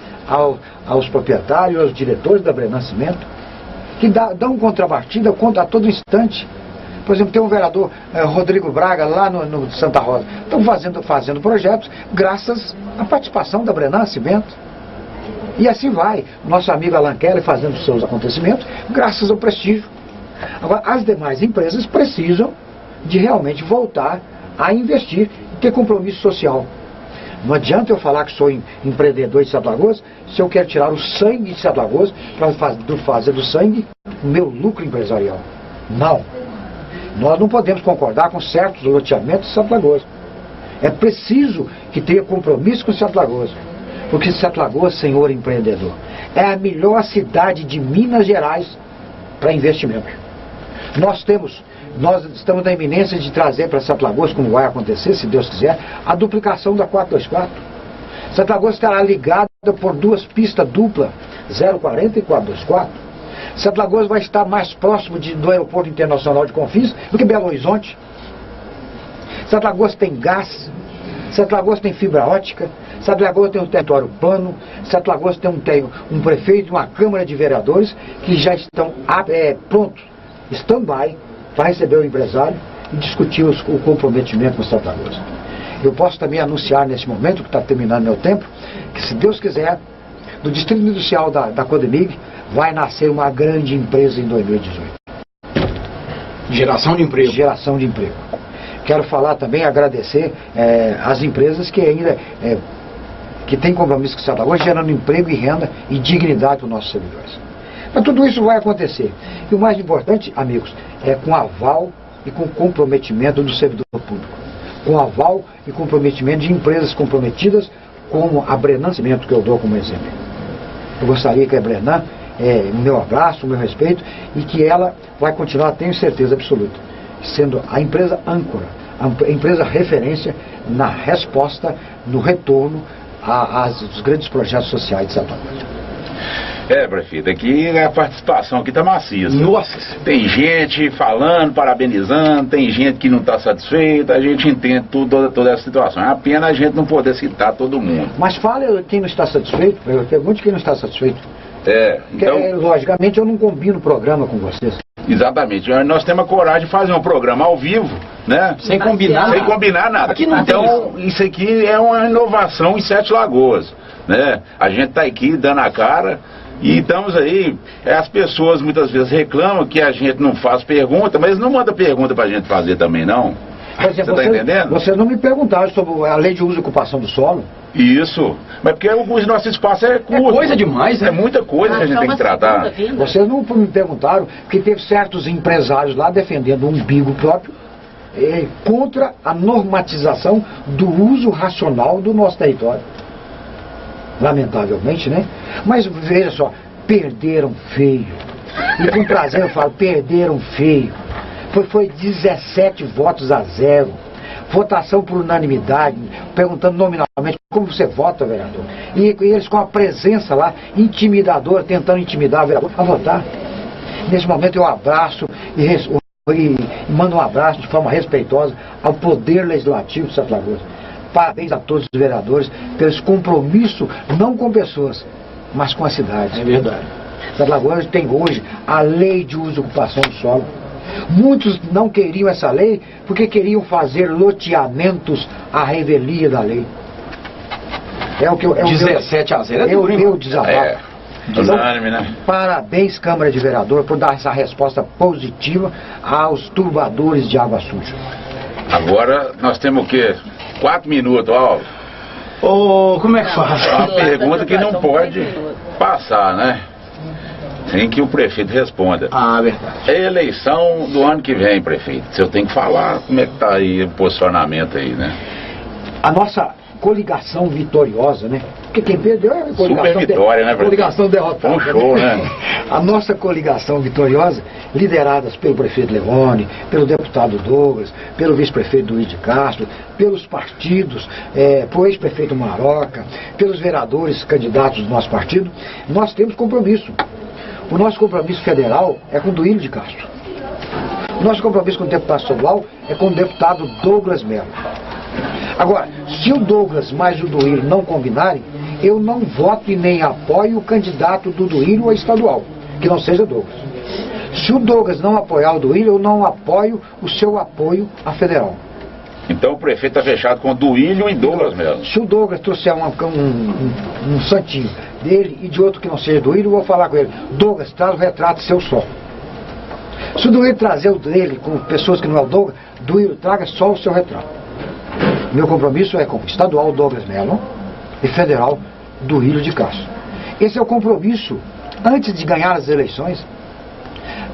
aos proprietários, aos diretores da Brenan Cimento, que dão contrapartida a todo instante. Por exemplo, tem um vereador, Rodrigo Braga, lá no Santa Rosa. Estão fazendo projetos graças à participação da Brenan Cimento. E assim vai. Nosso amigo Alan Kelly fazendo seus acontecimentos graças ao prestígio. Agora, as demais empresas precisam de realmente voltar a investir e ter compromisso social. Não adianta eu falar que sou empreendedor de Sete Lagoas se eu quero tirar o sangue de Sete Lagoas para fazer do sangue o meu lucro empresarial. Não. Nós não podemos concordar com certos loteamentos de Sete Lagoas. É preciso que tenha compromisso com Sete Lagoas. Porque Sete Lagoas, senhor empreendedor, é a melhor cidade de Minas Gerais para investimento. Nós estamos na iminência de trazer para Sete Lagoas, como vai acontecer, se Deus quiser, a duplicação da 424. Sete Lagoas estará ligada por 2 pistas duplas, 040 e 424. Sete Lagoas vai estar mais próximo do Aeroporto Internacional de Confins do que Belo Horizonte. Sete Lagoas tem gás, Sete Lagoas tem fibra ótica, Sete Lagoas tem um território plano, Sete Lagoas tem um prefeito e uma Câmara de Vereadores que já estão prontos, stand-by, para receber o empresário e discutir o comprometimento com Sete Lagoas. Eu posso também anunciar nesse momento, que está terminando meu tempo, que se Deus quiser, do Distrito Industrial da Codemig, vai nascer uma grande empresa em 2018. Geração de emprego. Geração de emprego. Quero falar também, agradecer as empresas que ainda que têm compromisso com Sete Lagoas, gerando emprego e renda e dignidade para os nossos servidores. Mas tudo isso vai acontecer. E o mais importante, amigos, é com aval e com comprometimento do servidor público. Com aval e comprometimento de empresas comprometidas, como a Brenan Cimento, que eu dou como exemplo. Eu gostaria que a Brenan, o meu abraço, o meu respeito, e que ela vai continuar, tenho certeza absoluta, sendo a empresa âncora, a empresa referência na resposta, no retorno aos grandes projetos sociais de Sete Lagoas. Prefeito, aqui a participação aqui tá maciça. Nossa! Tem gente falando, parabenizando, tem gente que não está satisfeita, a gente entende toda essa situação. É a pena a gente não poder citar todo mundo. Mas fale quem não está satisfeito, eu pergunto quem não está satisfeito. Então... logicamente eu não combino o programa com vocês. Exatamente, nós temos a coragem de fazer um programa ao vivo, né? Sem combinar nada. Aqui não então, isso aqui é uma inovação em Sete Lagoas, né? A gente está aqui dando a cara, E estamos aí, as pessoas muitas vezes reclamam que a gente não faz pergunta, mas não manda pergunta pra gente fazer também, não. Você está entendendo? Vocês não me perguntaram sobre a lei de uso e ocupação do solo. Isso, mas porque o nosso espaço é curto. É coisa demais, né? É muita coisa que a gente tem que tratar. Vocês não me perguntaram que teve certos empresários lá defendendo o umbigo próprio contra a normatização do uso racional do nosso território. Lamentavelmente, né? Mas veja só, perderam feio. E com prazer eu falo, perderam feio. Foi 17 votos a 0. Votação por unanimidade, perguntando nominalmente como você vota, vereador. E eles com a presença lá, intimidadora, tentando intimidar o vereador a votar. Nesse momento eu abraço e mando um abraço de forma respeitosa ao Poder Legislativo de Sete Lagoas. Parabéns a todos os vereadores pelo esse compromisso, não com pessoas, mas com a cidade. É verdade. Sete Lagoas tem hoje a lei de uso e ocupação do solo. Muitos não queriam essa lei porque queriam fazer loteamentos à revelia da lei. É o que eu... 17 a 0 é duro, meu desabafo. Unânime, né? Parabéns, Câmara de Vereadores, por dar essa resposta positiva aos turbadores de água suja. Agora nós temos o quê? 4 minutos, ó. Como é que faz? Uma pergunta que não pode passar, né? Tem que o prefeito responda. Verdade. É a eleição do ano que vem, prefeito. Você tem que falar como é que tá aí o posicionamento aí, né? A nossa coligação vitoriosa, né? Porque quem perdeu é a coligação... Super vitória, né, prefeito? Coligação derrotada. Um show, né? A nossa coligação vitoriosa, lideradas pelo prefeito Leone, pelo deputado Douglas, pelo vice-prefeito Luiz de Castro, pelos partidos, pelo ex-prefeito Maroca, pelos vereadores candidatos do nosso partido, nós temos compromisso. O nosso compromisso federal é com o Duílio de Castro. O nosso compromisso com o deputado estadual é com o deputado Douglas Melo. Agora, se o Douglas mais o Duílio não combinarem, eu não voto e nem apoio o candidato do Duílio a estadual, que não seja Douglas. Se o Douglas não apoiar o Duílio, eu não apoio o seu apoio à federal. Então o prefeito está fechado com Duílio e Douglas mesmo. Se o Douglas trouxer um santinho dele e de outro que não seja Duílio, eu vou falar com ele: Douglas, traz o retrato seu só. Se o Duílio trazer o dele com pessoas que não é o Douglas, Duílio, traga só o seu retrato. Meu compromisso é com o estadual Douglas Melo e federal Duílio de Castro. Esse é o compromisso. Antes de ganhar as eleições,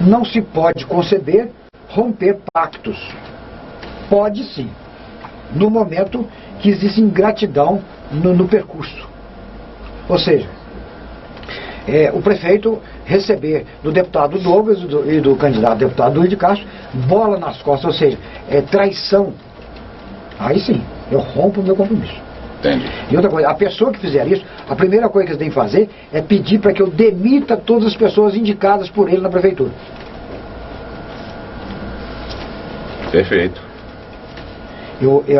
não se pode conceber romper pactos. Pode sim, no momento que existe ingratidão no percurso. Ou seja, o prefeito receber do deputado Douglas e do candidato deputado Luiz de Castro bola nas costas, ou seja, traição. Aí sim, eu rompo o meu compromisso. Entendi. E outra coisa, a pessoa que fizer isso, a primeira coisa que eles têm que fazer é pedir para que eu demita todas as pessoas indicadas por ele na prefeitura. Perfeito.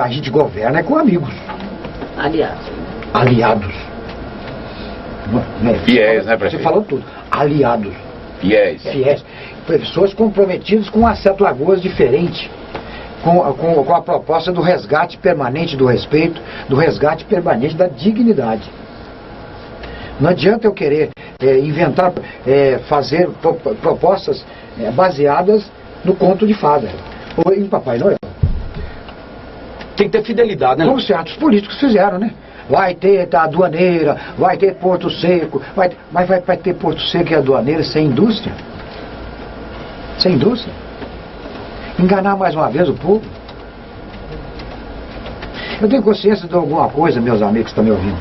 A gente governa com amigos. Aliados. Fiéis, né, prefeito? Você falou tudo. Aliados. Fiéis. Pessoas comprometidas com um Sete Lagoas diferente. Com a proposta do resgate permanente do respeito, do resgate permanente da dignidade. Não adianta eu querer inventar, fazer propostas baseadas no conto de fada ou em Papai Noel. Tem que ter fidelidade, né? Como certos políticos fizeram, né? Vai ter a aduaneira, vai ter Porto Seco, mas vai ter Porto Seco e aduaneira sem indústria? Sem indústria? Enganar mais uma vez o povo? Eu tenho consciência de alguma coisa, meus amigos que estão me ouvindo.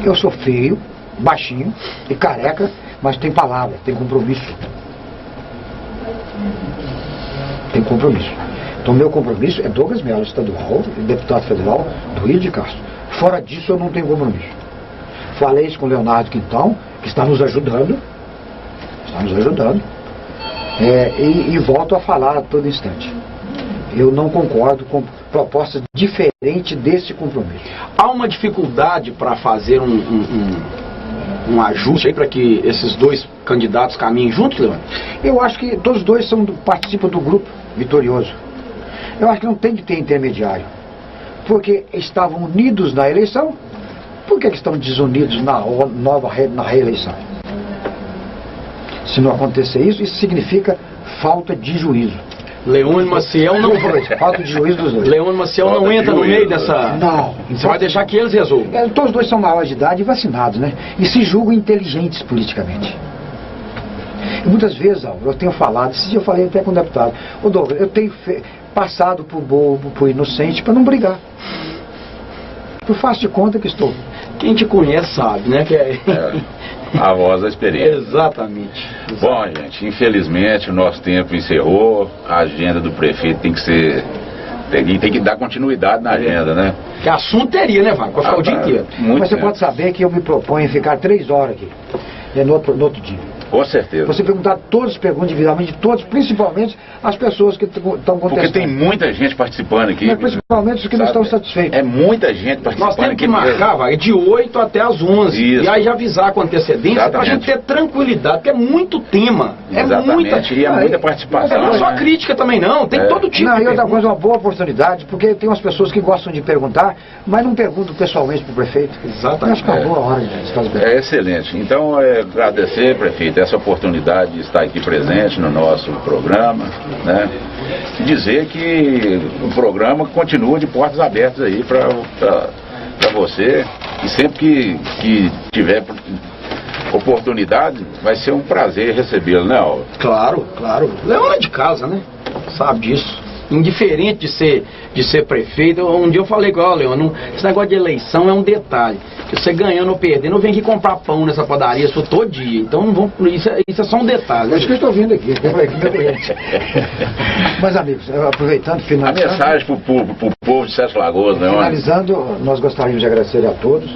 Eu sou feio, baixinho e careca, mas tenho palavra, tenho compromisso. Tenho compromisso. Então meu compromisso é Douglas Melo, estadual, e deputado federal Duílio de Castro. Fora disso eu não tenho compromisso. Falei isso com o Leonardo Quintão, que está nos ajudando. Está nos ajudando. E volto a falar a todo instante. Eu não concordo com propostas diferentes desse compromisso. Há uma dificuldade para fazer um ajuste aí para que esses dois candidatos caminhem juntos, Leandro? Eu acho que todos os dois participam do grupo vitorioso. Eu acho que não tem que ter intermediário. Porque estavam unidos na eleição, por que estão desunidos na reeleição? Se não acontecer isso, isso significa falta de juízo. Leônio Maciel não... Falta de juízo dos dois. Leônio Maciel não entra no meio dessa... Não. Você vai deixar que eles resolvam. Todos os dois são maiores de idade e vacinados, né? E se julgam inteligentes politicamente. E muitas vezes, eu tenho falado, esse dia eu falei até com o deputado, ô Douglas, eu tenho passado por bobo, por inocente, para não brigar. Eu faço de conta que estou. Quem te conhece sabe, né? Que a voz da experiência. Exatamente. Bom, gente, infelizmente o nosso tempo encerrou. A agenda do prefeito tem que ser... Tem que dar continuidade na agenda, né? Que assunto teria, né, Wagner? Para ficar o dia inteiro. Mas você pode saber que eu me proponho ficar 3 horas aqui. No outro dia. Com certeza. Você perguntar todas as perguntas individualmente de todos, principalmente as pessoas que estão contestando. Porque tem muita gente participando aqui. Mas principalmente os que não estão satisfeitos. É muita gente participando. Nós temos aqui que marcar, Wagner, de 8 até as 11. Isso. E aí já avisar com antecedência para a gente ter tranquilidade, porque é muito tema. Exatamente. E é muita participação. Não é só crítica também não, tem todo tipo de outra coisa, uma boa oportunidade, porque tem umas pessoas que gostam de perguntar, mas não perguntam pessoalmente para o prefeito. Exatamente. Acho que é uma boa hora de se fazer. É excelente. Então, agradecer, prefeito, essa oportunidade de estar aqui presente no nosso programa, né? Dizer que o programa continua de portas abertas aí para você, e sempre que tiver oportunidade, vai ser um prazer recebê-lo, né, Alves? Claro, claro. Leão é de casa, né? Sabe disso. Indiferente de ser prefeito, um dia eu falei com o Leão, esse negócio de eleição é um detalhe. Você ganhando ou perdendo, eu venho aqui comprar pão nessa padaria todo dia. Então não vão, isso é só um detalhe. Acho que eu estou vindo aqui. Mas, amigos, aproveitando, finalizando. A mensagem para o povo de Sete Lagoas, né? Finalizando, nós gostaríamos de agradecer a todos,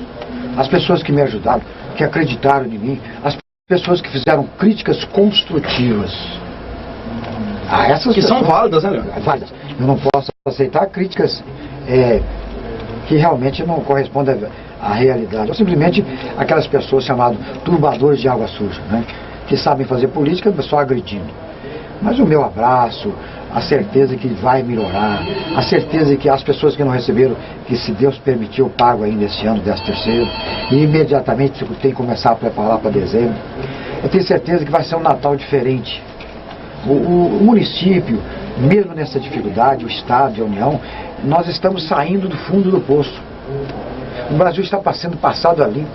as pessoas que me ajudaram, que acreditaram em mim, as pessoas que fizeram críticas construtivas. Essas que são válidas, né? Válidas. Eu não posso aceitar críticas que realmente não correspondem à realidade. Ou simplesmente aquelas pessoas chamadas turbadores de água suja, né? Que sabem fazer política só agredindo. Mas o meu abraço, a certeza que vai melhorar, a certeza que as pessoas que não receberam, que se Deus permitir, eu pago ainda esse ano, 13º, e imediatamente tem que começar a preparar para dezembro. Eu tenho certeza que vai ser um Natal diferente. O município, mesmo nessa dificuldade, o Estado e a União, nós estamos saindo do fundo do poço. O Brasil está sendo passado ali.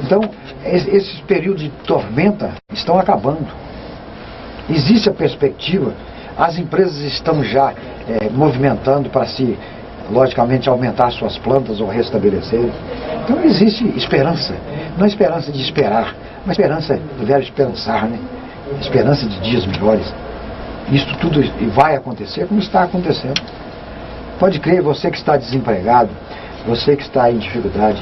Então, esses períodos de tormenta estão acabando. Existe a perspectiva, as empresas estão já movimentando para se, logicamente, aumentar suas plantas ou restabelecer. Então existe esperança. Não é esperança de esperar, mas esperança do velho esperançar, né? Esperança de dias melhores. Isso tudo vai acontecer como está acontecendo. Pode crer, você que está desempregado, você que está em dificuldade,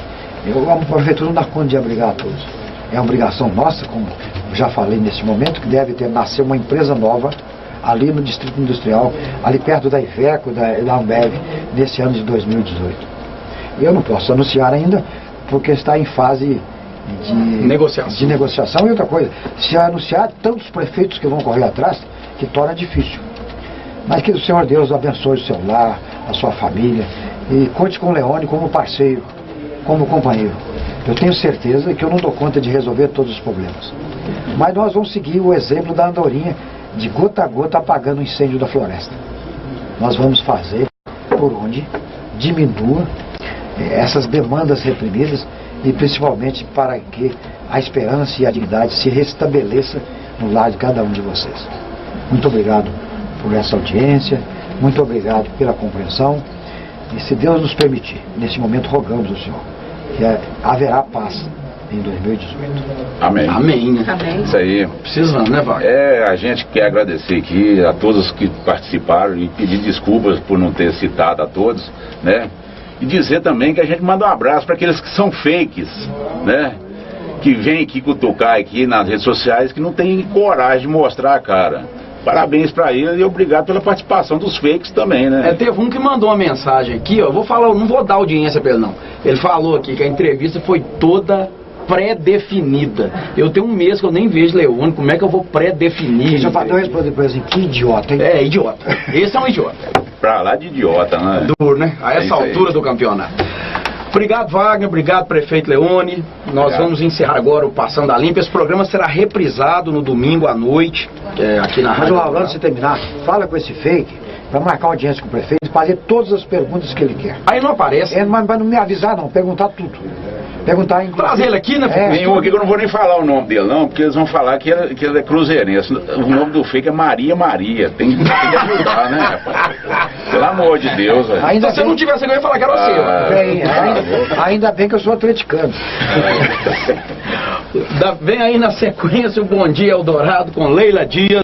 a prefeitura não dá conta de abrigar a todos. É uma obrigação nossa, como eu já falei nesse momento, que deve nascer uma empresa nova ali no Distrito Industrial, ali perto da Iveco, da Ambev, nesse ano de 2018. Eu não posso anunciar ainda, porque está em fase de negociação. E outra coisa, se anunciar tantos prefeitos que vão correr atrás, que torna difícil. Mas que o Senhor Deus abençoe o seu lar, a sua família, e conte com o Leone como parceiro, como companheiro. Eu tenho certeza que eu não dou conta de resolver todos os problemas. Mas nós vamos seguir o exemplo da andorinha, de gota a gota apagando o incêndio da floresta. Nós vamos fazer por onde diminua essas demandas reprimidas, e principalmente para que a esperança e a dignidade se restabeleça no lar de cada um de vocês. Muito obrigado por essa audiência, muito obrigado pela compreensão, e se Deus nos permitir, neste momento rogamos ao Senhor que haverá paz em 2018. Amém. Amém. Amém. Isso aí. Precisamos, né, Wagner? A gente quer agradecer aqui a todos que participaram e pedir desculpas por não ter citado a todos, né? E dizer também que a gente manda um abraço para aqueles que são fakes, né? Que vêm aqui cutucar aqui nas redes sociais, que não tem coragem de mostrar a cara. Parabéns para ele e obrigado pela participação dos fakes também, né? Teve um que mandou uma mensagem aqui, ó. Não vou dar audiência para ele não. Ele falou aqui que a entrevista foi toda pré-definida. Eu tenho um mês que eu nem vejo Leone, como é que eu vou pré-definir? Já falou responder por exemplo, que idiota, hein? Idiota. Esse é um idiota. Pra lá de idiota, né? Duro, né? A essa altura do campeonato. Obrigado, Wagner. Obrigado, prefeito Leone. Nós vamos encerrar agora o Passando a Limpo. Esse programa será reprisado no domingo à noite, aqui na Rádio. Mas, antes de terminar, fala com esse fake para marcar audiência com o prefeito e fazer todas as perguntas que ele quer. Aí não aparece. Mas não me avisar, não. Perguntar tudo. Perguntar, inclusive. Traz ele aqui, né? Tem um aqui que eu não vou nem falar o nome dele, não, porque eles vão falar que ele é cruzeirense. O nome do fake é Maria Maria. Tem que ajudar, né, rapaz? Pelo amor de Deus. Ainda se você não tivesse, eu ia falar que era você. Ainda bem que eu sou atleticano. Vem aí na sequência o Bom Dia Eldorado com Leila Dias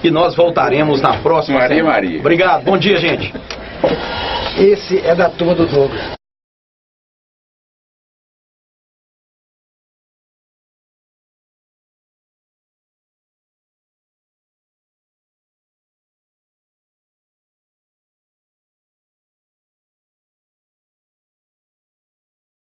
e nós voltaremos na próxima semana. Maria. Obrigado, bom dia, gente. Esse é da turma do Douglas.